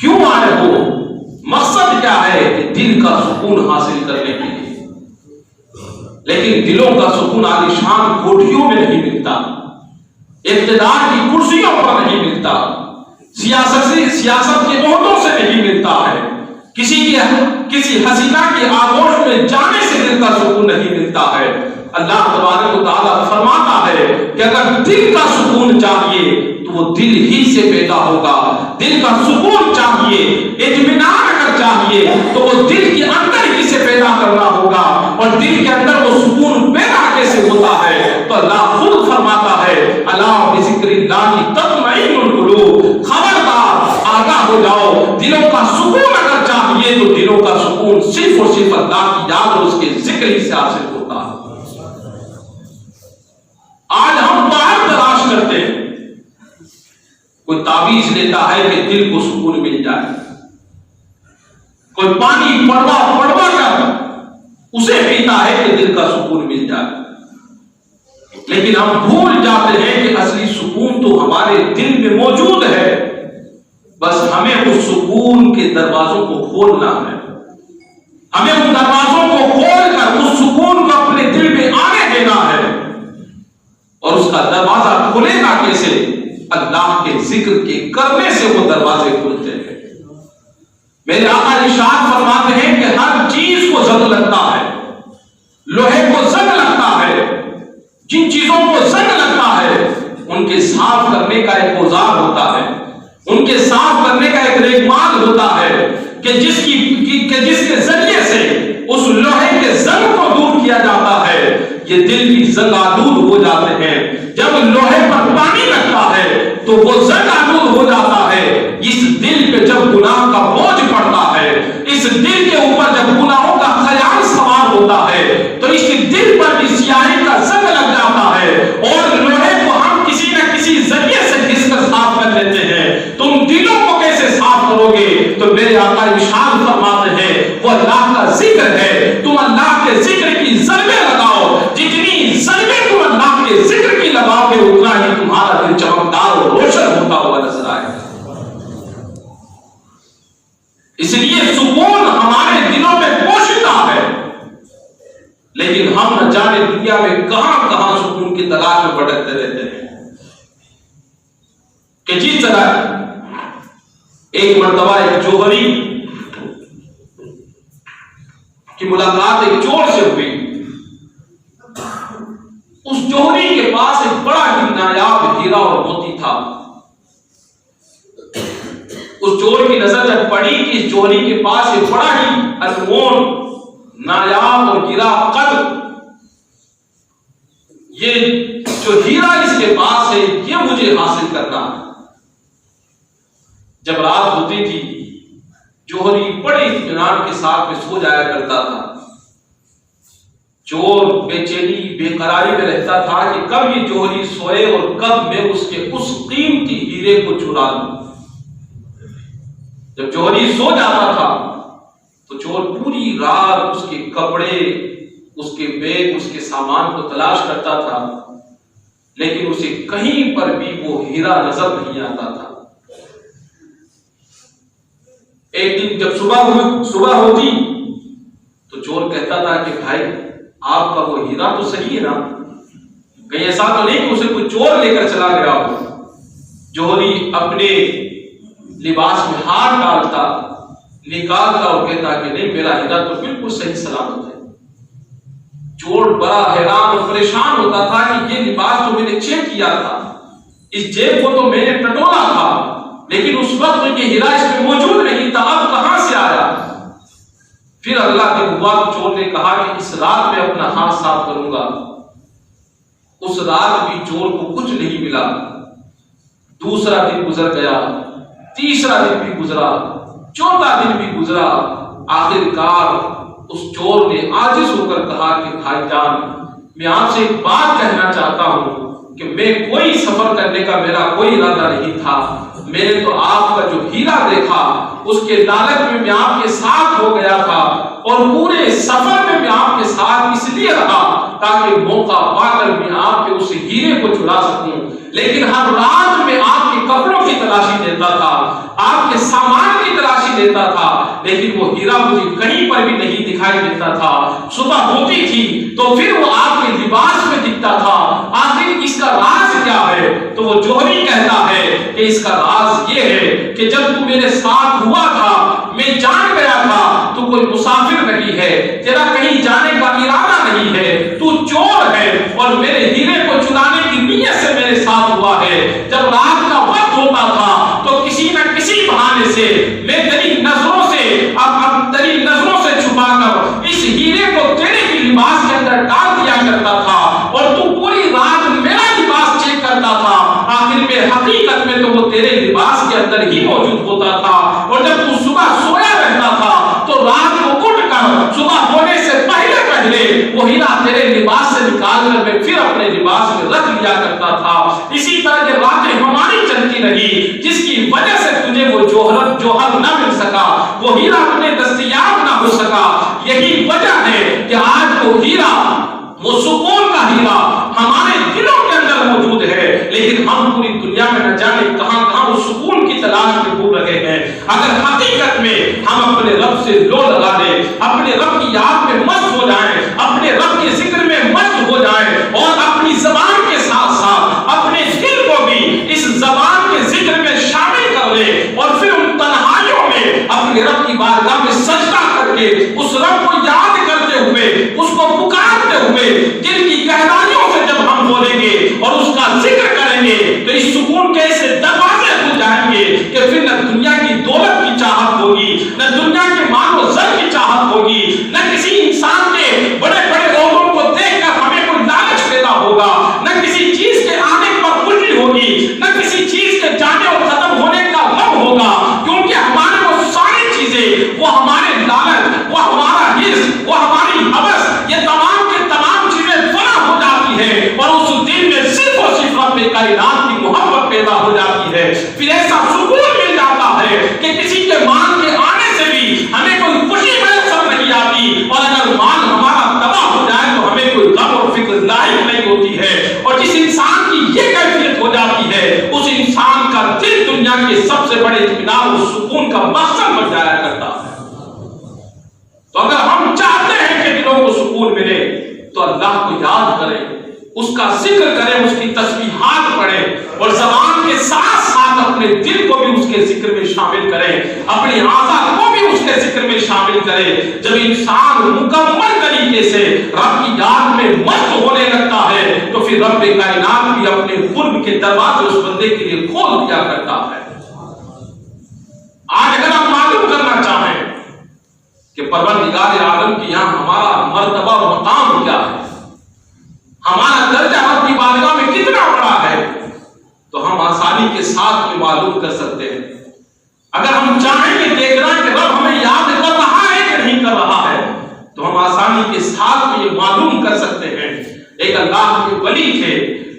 کیوں آئے ہو؟ مقصد کیا ہے؟ کہ دل کا سکون حاصل کرنے کے لیے۔ لیکن دلوں کا سکون عالیشان کوٹھیوں میں نہیں ملتا، اقتدار کی کرسیوں پر نہیں ملتا، سیاست کے عہدوں سے نہیں ملتا ہے، کسی حسینہ کی آغوش میں جانے سے دل کا سکون نہیں ملتا ہے۔ اللہ تبارک و تعالیٰ فرماتا ہے کہ اگر دل کا سکون چاہیے تو وہ دل ہی سے پیدا ہوگا. دل کا سکون چاہیے, اطمینان اگر چاہیے تو وہ دل کے اندر ہی سے پیدا کرنا ہوگا. اور دل کے اندر وہ سکون پیدا کیسے ہوتا ہے؟ تو اللہ خود فرماتا ہے الا بذکر اللہ تطمئن القلوب. خبردار آگاہ ہو جاؤ, دلوں کا سکون اگر چاہیے تو دلوں کا سکون صرف اور صرف اللہ کی یاد اور اس کے ذکر ہی سے حاصل ہوتا ہے. آج ہم باہر تلاش کرتے ہیں, کوئی تعویذ لیتا ہے کہ دل کو سکون مل جائے, کوئی پانی پڑوا کر اسے پیتا ہے کہ دل کا سکون مل جائے. لیکن ہم بھول جاتے ہیں کہ اصلی سکون تو ہمارے دل میں موجود ہے, بس ہمیں اس سکون کے دروازوں کو کھولنا ہے. ہمیں ان دروازوں کو کھول کر اس سکون کو اپنے دل میں آنے دینا ہے. اور اس کا دروازہ کھلے گا کیسے؟ اللہ کے ذکر کے کرنے سے وہ دروازے کھلتے ہیں. میرے آقا ارشاد فرماتے ہیں کہ ہر چیز کو زنگ لگتا ہے, لوہے کو زنگ لگتا ہے. جن چیزوں کو زنگ لگتا ہے ان کے صاف کرنے کا ایک اوزار ہوتا ہے, ان کے صاف کرنے کا ایک ریگمال ہوتا ہے کہ جس کے ذریعے سے اس لوہے کے زنگ کو دور کیا جاتا ہے. یہ دل کی زنگ آلود ہو جاتے ہیں. جب لوہے پر پانی لگتا ہے تو وہ زنگ آلود ہو جاتا ہے. اس دل پہ جب گناہ کا بوجھ پڑتا ہے, اس دل کے اوپر جب گناہوں کا خیال سوار ہوتا ہے تو اس دل پر بھی سیاہی کا زنگ لگ جاتا ہے. اور لوہے کو ہم کسی نہ کسی ذریعے سے گھس کر صاف کر لیتے ہیں. تم دلوں کو کیسے صاف کرو گے؟ تو میرے آقا ارشاد فرماتے ہیں وہ اللہ کا ذکر ہے. تم اللہ کے ذکر کی ضربیں لگاؤ, جتنی ضربیں تم اللہ کے ذکر کی لگاؤ گے اتنا ہی تمہارا دل چمکدار اور روشن ہوتا ہوا نظر آئے. اس لیے سکون ہمارے دلوں میں پوشیدہ ہے, لیکن ہم نہ جانے دنیا میں کہاں کہاں سکون کی تلاش میں بھٹکتے رہتے ہیں. کہ جس طرح ایک مرتبہ ایک جوہری کی ملاقات ایک چور سے ہوئی. اس جوہری کے پاس ایک بڑا ہی نایاب ہیرا اور موتی تھا. اس چور کی نظر جب پڑی کہ اس جوہری کے پاس ایک بڑا ہی انمول نایاب اور گرا قدر یہ جو ہیرا اس کے پاس ہے یہ مجھے حاصل کرنا ہے. جب رات ہوتی تھی جوہری بڑے اطمینان کے ساتھ میں سو جایا کرتا تھا. چور بے چینی بے قراری میں رہتا تھا کہ کب یہ جوہری سوئے اور کب میں اس کے اس قیمتی ہیرے کو چرا لوں. جب جوہری سو جاتا تھا تو چور پوری رات اس کے کپڑے, اس کے بیگ, اس کے سامان کو تلاش کرتا تھا, لیکن اسے کہیں پر بھی وہ ہیرا نظر نہیں آتا تھا. ایک دن جب صبح ہوتی تو چور کہتا تھا کہ بھائی آپ کا وہ ہیرا تو صحیح ہے نا, کہیں ایسا تو نہیں کہ اسے کوئی چور لے کر چلا گیا ہو. جوہری اپنے لباس میں ہاتھ ڈالتا, نکالتا اور کہتا کہ نہیں میرا ہیرا تو بالکل صحیح سلامت ہے. چور بڑا حیران اور پریشان ہوتا تھا کہ یہ لباس تو میں نے چیک کیا تھا, اس جیب کو تو میں نے ٹٹولا تھا, لیکن اس وقت یہ ہیرا اس میں موجود نہیں تھا, اب کہاں سے آیا؟ پھر اللہ کے ہوا تو چور نے کہا کہ اس رات میں اپنا ہاتھ صاف کروں گا. اس رات بھی چور کو کچھ نہیں ملا. دوسرا دن گزر گیا, تیسرا دن بھی گزرا, چوتھا دن بھی گزرا. آخر کار اس چور نے عاجز ہو کر کہا کہ بھائی جان میں آپ سے ایک بات کہنا چاہتا ہوں کہ میں کوئی سفر کرنے کا میرا کوئی ارادہ نہیں تھا. میں نے تو آپ کا جو ہیرا دیکھا اس کے لالچ میں آپ کے ساتھ ہو گیا تھا, اور پورے سفر میں آپ کے ساتھ اس لیے رہا تاکہ موقع پا کر میں آپ کے اس ہیرے کو چرا سکوں. لیکن ہر رات میں آپ کے کپڑوں کی تلاشی دیتا تھا, آپ کے سامان کی تلاشی دیتا تھا, لیکن وہ ہیرا مجھے کہیں پر بھی نہیں دکھائی دیتا تھا. صبح ہوتی تھی تو پھر وہ آپ کے لباس میں دکھتا تھا. آخر اس کا راز کیا ہے؟ تو وہ جوہری کہتا ہے کہ اس کا راز یہ ہے کہ جب تو میرے ساتھ ہوا تھا میں جان گیا تھا تو کوئی مسافر نہیں ہے, تیرا کہیں جانے کا ارادہ نہیں ہے, تو چور ہے اور میرے ہیرے کو چرانے کی نیت سے میرے ساتھ ہوا ہے. جب رات کا سے میں تیری نظروں سے چھپا کر اس ہیرے کو تیرے کی لباس کے اندر ڈال دیا کرتا تھا اور تو پوری رات میرا لباس چیک کرتا تھا، آخر میں حقیقت میں تو وہ تیرے لباس کے اندر ہی موجود ہوتا تھا، اور جب تو صبح سویا رہتا تھا تو رات کو اٹھ کر صبح ہونے سے پہلے وہ ہیرا تیرے لباس سے نکال کر میں پھر اپنے لباس میں رکھ لیا کرتا تھا۔ اسی طرح یہ راتیں ہماری چلتی رہی جس کی وجہ سے تجھے وہ جوہر نہ مل سکا، وہ ہیرا تمہیں دستیاب نہ ہو سکا۔ یہی وجہ ہے کہ آج وہ ہیرا، وہ سکون کا ہیرا ہمارے دلوں کے اندر موجود ہے، لیکن ہم پوری دنیا میں نہ جانے کہاں کہاں اس سکون کی تلاش میں ڈوب رہے ہیں۔ اگر حقیقت میں ہم اپنے رب سے لو لگا دیں، اپنے رب کی یاد میں مست ہو جائیں، اپنے رب کے ذکر میں مست ہو جائیں اور اپنی زبان کے ساتھ ساتھ اپنے دل کو بھی اس زبان کے ذکر میں شامل کر لیں اور پھر ان تنہائیوں میں اپنے رب کی بارگاہ میں سجدہ کر کے اس رب کو یاد کرتے ہوئے، اس کو پکارتے ہوئے دل کی گہرائیوں سے جب ہم بولیں گے اور اس کا ذکر کریں گے تو اس سکون کے ایسے دروازے کھل جائیں گے کہ پھر نہ دنیا کی دولت کی چاہت ہوگی، نہ دنیا کے مال و زر کی چاہت ہوگی، نہ کسی انسان کے بڑے بڑے لوگوں کو دیکھ کر ہمیں کوئی لالچ پیدا ہوگا، نہ کسی چیز کے آنے پر خوشی ہوگی، نہ کسی چیز کے جانے اور ختم ہونے کا غم ہوگا، کیونکہ ہمارے وہ ساری چیزیں، وہ ہمارے لالچ، وہ ہمارا حرص، وہ ہماری ہوس، یہ تمام کے تمام چیزیں فنا ہو جاتی ہیں اور اس دل میں صرف اور صرف رب کائنات کی محبت پیدا ہو جاتی ہے۔ پھر ایسا سکون مل جاتا ہے کہ کسی کے مال کے آنے سے بھی ہمیں کوئی خوشی میسر نہیں آتی، اور اگر مال ہمارا تباہ ہو جائے تو ہمیں کوئی غم اور فکر لاحق نہیں ہوتی ہے۔ اور جس انسان کی یہ کیفیت ہو جاتی ہے اس انسان کا دل دنیا کے سب سے بڑے اطمینان اور سکون کا مقصد بن جایا کرتا ہے۔ تو اگر ہم چاہتے ہیں کہ دلوں کو سکون ملے تو اللہ کو یاد کریں، اس کا ذکر کریں، اس کی تسبیحات پڑھیں اور زبان کے ساتھ ساتھ اپنے دل کو بھی اس کے ذکر میں شامل کریں، اپنی اعضاء کو بھی اس کے ذکر میں شامل کریں۔ جب انسان مکمل طریقے سے رب کی یاد میں مست ہونے لگتا ہے تو پھر رب کائنات بھی اپنے قرب کے دروازے اس بندے کے لیے کھول دیا کرتا ہے۔ آج اگر آپ معلوم کرنا چاہیں کہ پروردگار عالم کے یہاں ہمارا مرتبہ اور مقام کیا ہے، ہمارا درجہ رب کی بارگاہ میں کتنا بڑا ہے، تو ہم آسانی کے ساتھ میں معلوم کر سکتے ہیں۔ اگر ہم چاہیں کہ دیکھنا کہ رب ہمیں یاد کر رہا ہے کہ نہیں کر رہا ہے تو ہم آسانی کے ساتھ میں یہ معلوم کر سکتے ہیں۔ ایک اللہ کے ولی تھے،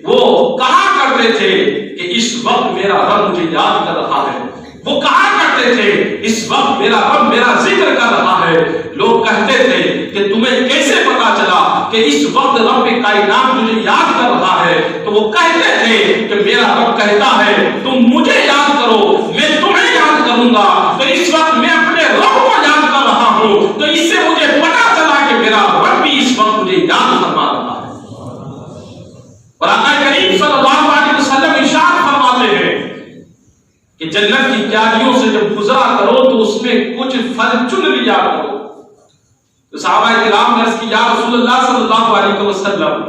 وہ کہا کرتے تھے کہ اس وقت میرا رب مجھے یاد کر رہا ہے، وہ کہا کرتے تھے اس وقت میرا رب میرا ذکر کر رہا ہے۔ لوگ کہتے تھے کہ تمہیں کیسے پتا چلا کہ اس وقت رب کائنات مجھے یاد کر رہا ہے؟ تو وہ کہتے تھے کہ میرا رب کہتا ہے تم مجھے یاد کرو، میں تمہیں یاد کروں گا۔ تو اس وقت میں اپنے رب کو یاد کر رہا ہوں، تو اس سے مجھے پتا چلا کہ میرا رب بھی اس وقت مجھے یاد فرما رہا ہے۔ اور آقا کریم صلی اللہ علیہ وسلم ارشاد فرماتے ہیں کہ جنت کی کیاریوں سے جب گزرا کرو تو اس میں کچھ پھل چن لیا کرو۔ تو صحابہ کرام نے عرض کی یا رسول اللہ صلی اللہ علیہ وسلم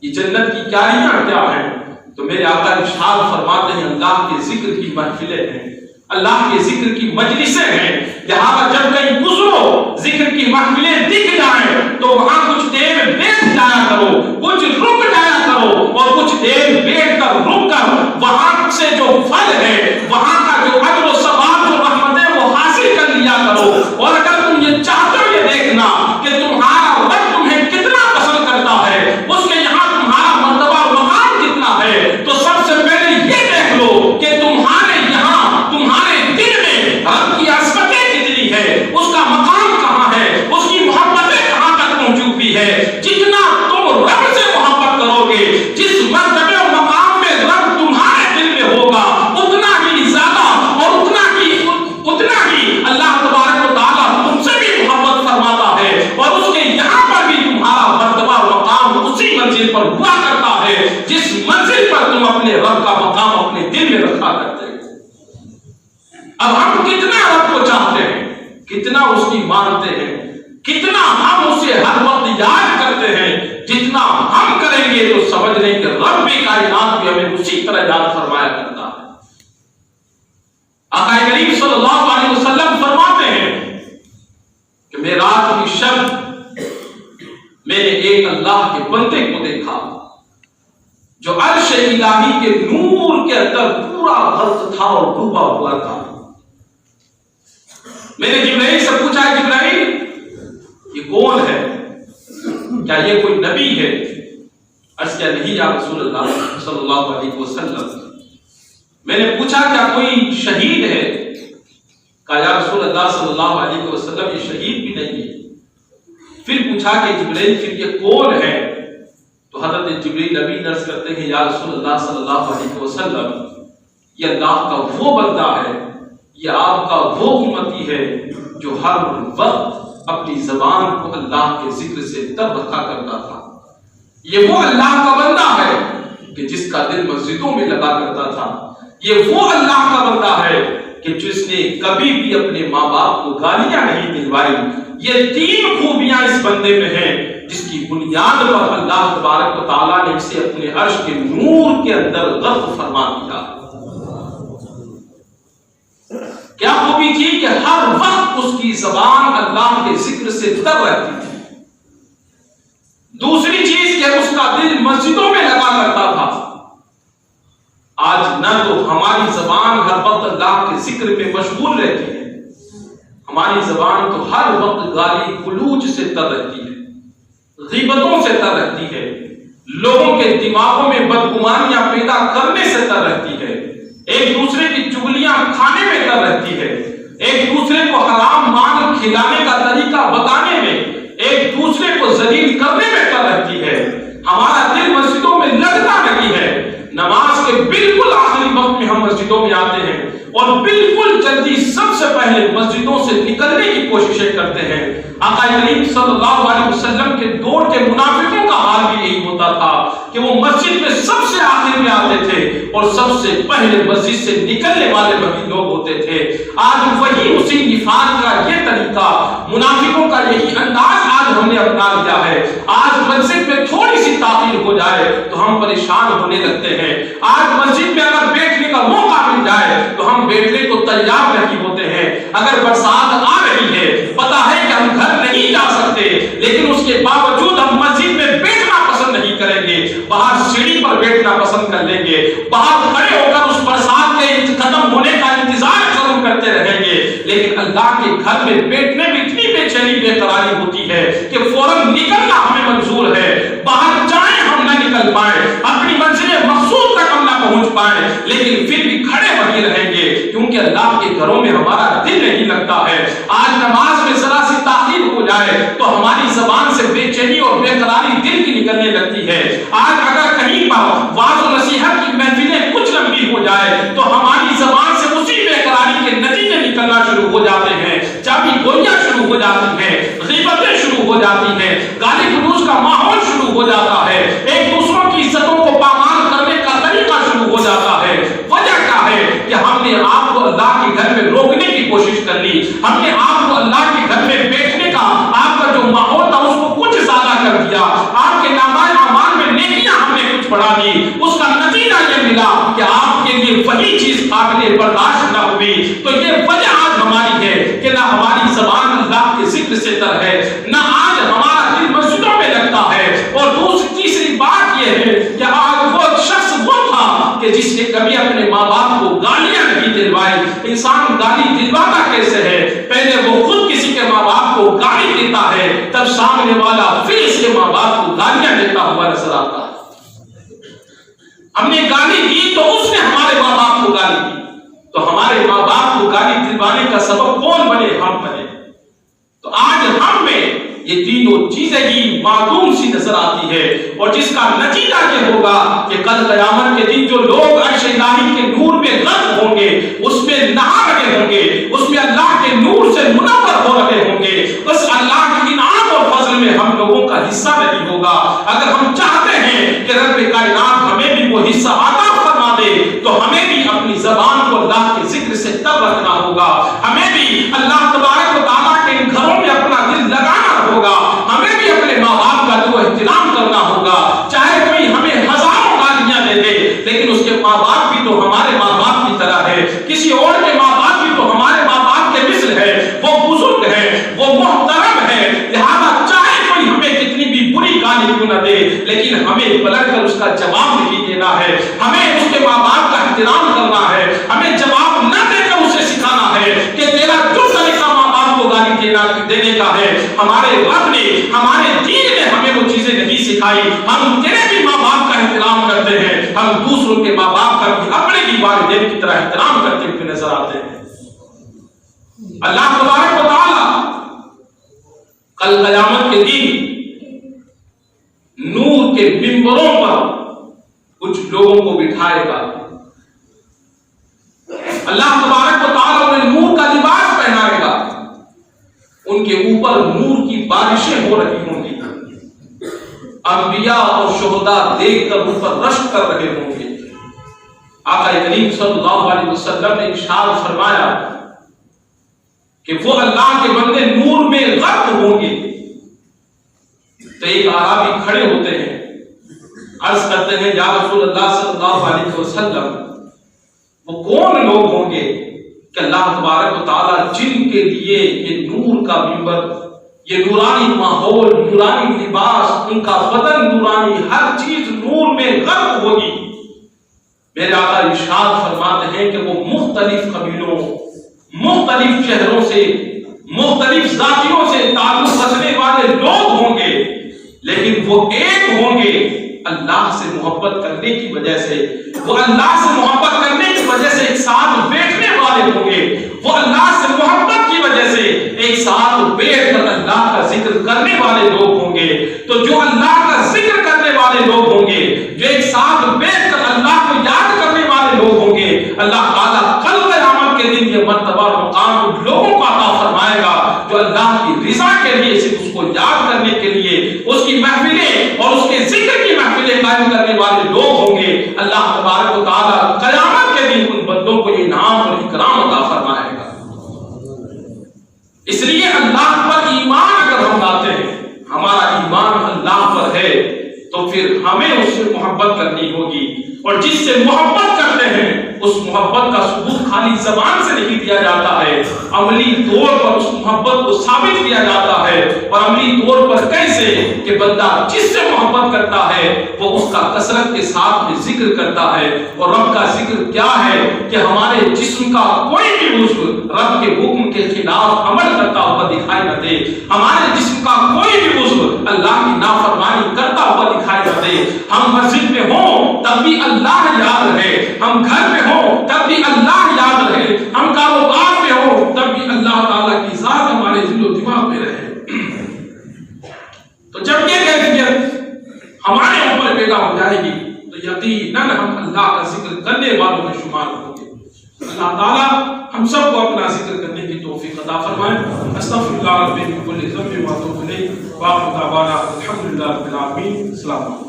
یہ جنت کی کیاریاں کیا ہیں؟ تو میرے آقا ارشاد فرماتے ہیں اللہ کے ذکر کی محفلیں ہیں، اللہ کے ذکر کی مجلسیں ہیں، لہذا جب کہیں گزرو ذکر کی محفلیں دکھ جائیں تو وہاں کچھ دیر بیٹھ جایا کرو، کچھ رک جایا کرو، اور کچھ دیر بیٹھ کر رک کر وہاں سے جو پھل ہے، وہاں کا جو اجر و ثواب و رحمتیں وہ حاصل کر لیا کرو۔ اور اگر تم یہ چاہتے ہو یہ دیکھنا کہ تمہارا رب تمہیں کتنا پسند کرتا ہے، اس کے یہاں تمہارا مرتبہ و مقام کتنا ہے، تو سب سے پہلے یہ دیکھ لو کہ تمہارے یہاں تمہارے دل میں رب کی عظمتیں کتنی ہے، اس کا مقام کہاں ہے، اس کی محبتیں کہاں تک پہنچی ہوئی ہے۔ جتنا تم رب سے محبت کرو گے، جس مرتبے و مقام میں رب تمہارے دل میں ہوگا، اتنا ہی زیادہ اور اتنا ہی اللہ تبارک و تعالیٰ تم سے بھی محبت فرماتا ہے، اور اس کے یہاں پر بھی تمہارا مرتبہ و مقام اسی منزل پر ہوا کرتا ہے جس منزل پر تم اپنے رب کا مقام اپنے دل میں رکھا کرتے ہیں۔ اب ہم کتنا رب کو چاہتے ہیں، کتنا اس کی مانتے ہیں، کتنا ہم اسے ہر وقت یاد کرتے ہیں، جتنا ہم کریں گے تو سمجھ لیں کہ رب بھی کائنات بھی ہمیں اسی طرح یاد فرمایا کرتا ہے۔ آقا کریم صلی اللہ علیہ وسلم فرماتے ہیں کہ معراج کی شب میں نے ایک اللہ کے بندے کو دیکھا جو عرش الہی کے نور کے اندر پورا غرق تھا اور ڈوبا ہوا تھا۔ میں نے جبرائیل سے پوچھا، جبرائیل یہ کون ہے؟ کیا یہ کوئی نبی ہے؟ عرض کیا نہیں یا رسول اللہ صلی اللہ علیہ وسلم۔ میں نے پوچھا کیا کوئی شہید ہے؟ کہا یا رسول اللہ صلی اللہ علیہ وسلم یہ شہید بھی نہیں ہے۔ پھر پوچھا کہ جبرائیل پھر یہ کون ہے؟ تو حضرت جبرائیل نبی عرض کرتے ہیں یا رسول اللہ صلی اللہ علیہ وسلم یہ اللہ کا وہ بندہ ہے، یہ آپ کا وہ امتی ہے جو ہر وقت اپنی زبان کو اللہ کے ذکر سے تب رکھا کرتا تھا۔ یہ وہ اللہ کا بندہ ہے کہ جس کا دل مسجدوں میں لگا کرتا تھا۔ یہ وہ اللہ کا بندہ ہے کہ جس نے کبھی بھی اپنے ماں باپ کو گالیاں نہیں دلوائی۔ یہ تین خوبیاں اس بندے میں ہیں جس کی بنیاد پر اللہ تبارک و تعالیٰ نے اسے اپنے عرش کے نور کے اندر غرق فرما دیا۔ کیا خوبی تھی کہ ہر وقت اس کی زبان اللہ کے ذکر سے تر رہتی تھی۔ دوسری چیز کہ اس کا دل مسجدوں میں لگا کرتا تھا۔ آج نہ تو ہماری زبان ہر وقت اللہ کے ذکر میں مشغول رہتی ہے، ہماری زبان تو ہر وقت گالی گلوچ سے تر رہتی ہے، غیبتوں سے تر رہتی ہے، لوگوں کے دماغوں میں بدگمانیاں پیدا کرنے سے تر رہتی ہے، ایک دوسرے کی چغلیاں کھانے میں تر رہتی ہے، ایک دوسرے کو حرام مال کھلانے کا طریقہ بتانے میں، ایک دوسرے کو ذلیل کرنے میں تر رہتی ہے۔ ہمارا دل مسجدوں میں لگتا نہیں ہے۔ نماز کے بالکل آخری وقت میں ہم مسجدوں میں آتے ہیں اور بالکل جلدی سب سے پہلے مسجدوں سے نکلنے کی کوششیں کرتے ہیں۔ آقا کریم صلی اللہ علیہ وسلم کے دور کے منافقوں کا حال بھی یہی ہوتا تھا کہ وہ مسجد میں سب سے آخر میں آتے تھے اور سب سے پہلے مسجد سے نکلنے والے وہی لوگ ہوتے تھے۔ آج وہی اسی نفاق کا یہ طریقہ، منافقوں کا یہی انداز آج ہم نے اپنا لیا ہے۔ آج مسجد میں تھوڑی سی تاخیر ہو جائے تو ہم پریشان ہونے لگتے ہیں۔ آج مسجد میں اگر بیٹھنے کا موقع مل جائے تو ہم بیٹھنے کو تیار نہیں ہوتے ہیں۔ اگر برسات آ رہی ہے، پتہ ہے کہ ہم گھر نہیں جا سکتے، لیکن اس کے باوجود ہم مسجد میں بیٹھنا پسند نہیں کریں گے، باہر سیڑھی پر بیٹھنا پسند کر لیں گے، باہر کھڑے ہو کر اس برسات کے ختم ہونے کا انتظار ضرور کرتے رہیں گے۔ لیکن اللہ کے گھر میں بیٹھنے میں اتنی بے چینی بے قراری ہوتی ہے کہ فوراً نکلنا ہمیں منظور ہے۔ باہر جائیں ہم نہ نکل پائیں، اپنی منزل مقصود تک ہم نہ پہنچ پائیں، لیکن پھر بھی کھڑے وہیں رہیں گے کیونکہ اللہ کے گھروں میں ہمارا دل نہیں لگتا ہے۔ آج نماز میں ذرا سی تاخیر ہو جائے تو ہماری زبان سے بے چینی اور بے قراری دل کی نکلنے لگتی ہے۔ آج اگر کہیں واعظ و نصیحت کی محفلیں کچھ لمبی ہو جائے تو ہماری زبان سے اسی بے قراری کے نتیجے نکلنا شروع ہو جاتے ہیں، چابی گوئیاں شروع ہو جاتی ہیں، غیبتیں شروع ہو جاتی ہیں، گالی گلوچ کا ماحول شروع ہو جاتا ہے، ایک دوسروں کی عزتوں کو پامال کرنے کا طریقہ شروع ہو جاتا ہے۔ وجہ کیا ہے کہ ہم نے آپ کو اللہ کے گھر میں روکنے کی کوشش کر لی، ہم نے آپ کو اللہ کے گھر میں بیٹھنے کا آپ کا جو ماحول تھا اس کو کچھ زیادہ کر دیا، آپ کے نامۂ اعمال میں نیکیاں ہم نے کچھ بڑھا دی۔ اس کا نتیجہ یہ ملا کہ آپ کے لیے وہی چیز قابل برداشت نہ ہوئی۔ تو یہ وجہ آج ہماری ہے کہ نہ ہماری زبان اللہ کے ذکر سے تر ہے، نہ آج ہمارا دل مسجدوں میں لگتا ہے، اور تیسری بات یہ ہے کہ آج وہ شخص وہ تھا کہ جس نے کبھی اپنے ماں باپ کو گالیاں نہیں دلوائی۔ انسان گالی دلواتا کیسے ہے؟ پہلے وہ خود کسی کے ماں باپ کو گالی دیتا ہے، تب سامنے والا پھر اس کے ماں باپ کو گالیاں دیتا ہوا نظر آتا ہے۔ ہم نے گالی دی تو اس نے ہمارے ماں باپ کو گالی دی، تو ہمارے ماں باپ کو گالی دلوانے کا سبب کون بنے؟ ہم بنے۔ تو آج ہم میں یہ تینوں چیزیں ہی معدوم سی نظر آتی ہے، اور جس کا نتیجہ یہ ہوگا کہ کل قیامت کے دن جو لوگ عرش الہی کے نور میں غرق ہوں گے، اس میں نہا رہے ہوں گے، اس میں اللہ کے نور سے منور ہو رہے ہوں گے، بس اللہ کے انعام اور فضل میں ہم لوگوں کا حصہ نہیں ہوگا۔ اگر ہم چاہتے ہیں کہ رب کائنات ہمیں بھی وہ حصہ عطا فرما دے تو ہمیں بھی اپنی زبان کو اللہ کے ذکر سے تب رکھنا ہوگا، ہمیں بھی اللہ تبارک و تعالیٰ کے گھروں میں اپنا دل لگانا ہوگا، ہمیں بھی اپنے ماں باپ کا تو احترام کرنا ہوگا۔ چاہے کوئی ہمیں ہزاروں گالیاں دے دے، لیکن اس کے ماں باپ بھی تو ہمارے ماں باپ کی طرح ہے، کسی اور کے ماں باپ گالی کیوں نہ دے، لیکن ہمیں پلٹ کر اس کا جواب نہیں دینا ہے، ہمیں اس کے ماں باپ کا احترام کرنا ہے، ہمیں جواب نہ دے کر اسے سکھانا ہے کہ تیرا جو طریقہ ماں باپ کو گالی دینے کا ہے، ہمارے رب نے، ہمارے دین نے ہمیں وہ چیزیں نہیں سکھائی۔ ہم تیرے بھی ماں باپ کا احترام کرتے ہیں، ہم دوسروں کے ماں باپ کا بھی اپنے بھی والدین کی طرح احترام کرتے ہوئے نظر آتے ہیں۔ اللہ تبارک و تعالی کل قیامت کے دن نور کے ممبروں پر کچھ لوگوں کو بٹھائے گا۔ اللہ تبارک و تعالی انہیں نور کا لباس پہنائے گا، ان کے اوپر نور کی بارشیں ہو رہی ہوں گی، انبیاء اور شہداء دیکھ کر ان پر رشک کر رہے ہوں گے۔ آقا کریم صلی اللہ علیہ وسلم نے ارشاد فرمایا کہ وہ اللہ کے بندے نور میں غرق ہوں گے۔ تو ایک اعرابی کھڑے ہوتے ہیں، عرض کرتے ہیں یا رسول اللہ صلی اللہ علیہ وسلم وہ کون لوگ ہوں گے کہ اللہ تبارک و تعالیٰ جن کے لیے یہ نور کا منبر، یہ نورانی ماحول، نورانی لباس، ان کا بدن نورانی، ہر چیز نور میں غرق ہوگی۔ میرے آقا ارشاد فرماتے ہیں کہ وہ مختلف قبیلوں، مختلف شہروں سے، مختلف ذاتیوں سے تعلق رکھنے والے لوگ ہوں گے، لیکن وہ ایک ہوں گے اللہ سے محبت کرنے کی وجہ سے، وہ اللہ سے محبت کرنے کی وجہ سے ایک ساتھ بیٹھنے والے ہوں گے، وہ اللہ سے محبت کی وجہ سے ایک ساتھ بیٹھ کر اللہ کا ذکر کرنے والے لوگ ہوں گے۔ تو جو اللہ کا ذکر کرنے والے لوگ ہوں گے، جو ایک ساتھ بیٹھ کر اللہ کو یاد کرنے والے لوگ ہوں گے، اللہ تعالیٰ کل قیامت کے دن یہ مرتبہ اور مقام لوگوں کو عطا فرمائے گا جو اللہ کی رضا کے لیے صرف اس کو یاد کرنے کے لیے اس کی محفلیں اور اس کے ذکر کی محفلیں قائم کرنے والے لوگ ہوں گے۔ اللہ تبارک و تعالیٰ قیامت کے دن ان بندوں کو یہ انعام اور اکرام عطا فرمائے گا۔ اس لیے اللہ پر ایمان اگر ہم لاتے ہیں، ہمارا ایمان اللہ پر ہے، تو پھر ہمیں اس سے محبت کرنی ہوگی، اور جس سے محبت کرتے ہیں اس محبت کا ثبوت خالی زبان سے نہیں دیا جاتا ہے، عملی طور پر اس محبت کو ثابت کیا جاتا ہے۔ اور عملی طور پر کیسے کہ بندہ جس سے محبت کرتا ہے وہ اس کا کثرت کے ساتھ میں ذکر کرتا ہے، اور رب کا ذکر کیا ہے کہ ہمارے جسم کا کوئی بھی عضو رب کے حکم کے خلاف عمل کرتا ہوا دکھائی نہ دے، ہمارے جسم کا کوئی بھی عضو اللہ کی نافرمانی کرتا ہوا دکھائی نہ دے۔ ہم مسجد میں ہوں تب بھی اللہ یاد رہے، ہم گھر میں ہوں تب بھی اللہ یاد رہے، ہم کاروبار میں ہوں تب بھی اللہ تعالیٰ کی ذات ہمارے دل و دماغ میں رہے۔ تو جب یہ کیفیت ہمارے اوپر پیدا ہو جائے گی تو یقیناً ہم اللہ کا ذکر کرنے والوں میں شمار ہوں گے۔ اللہ تعالیٰ ہم سب کو اپنا ذکر کرنے کی توفیق عطا فرمائے۔ استغفر اللہ ربی من کل ذنب و اتوب الیہ، وآخر دعوانا الحمد للہ رب العالمین۔ السلام علیکم۔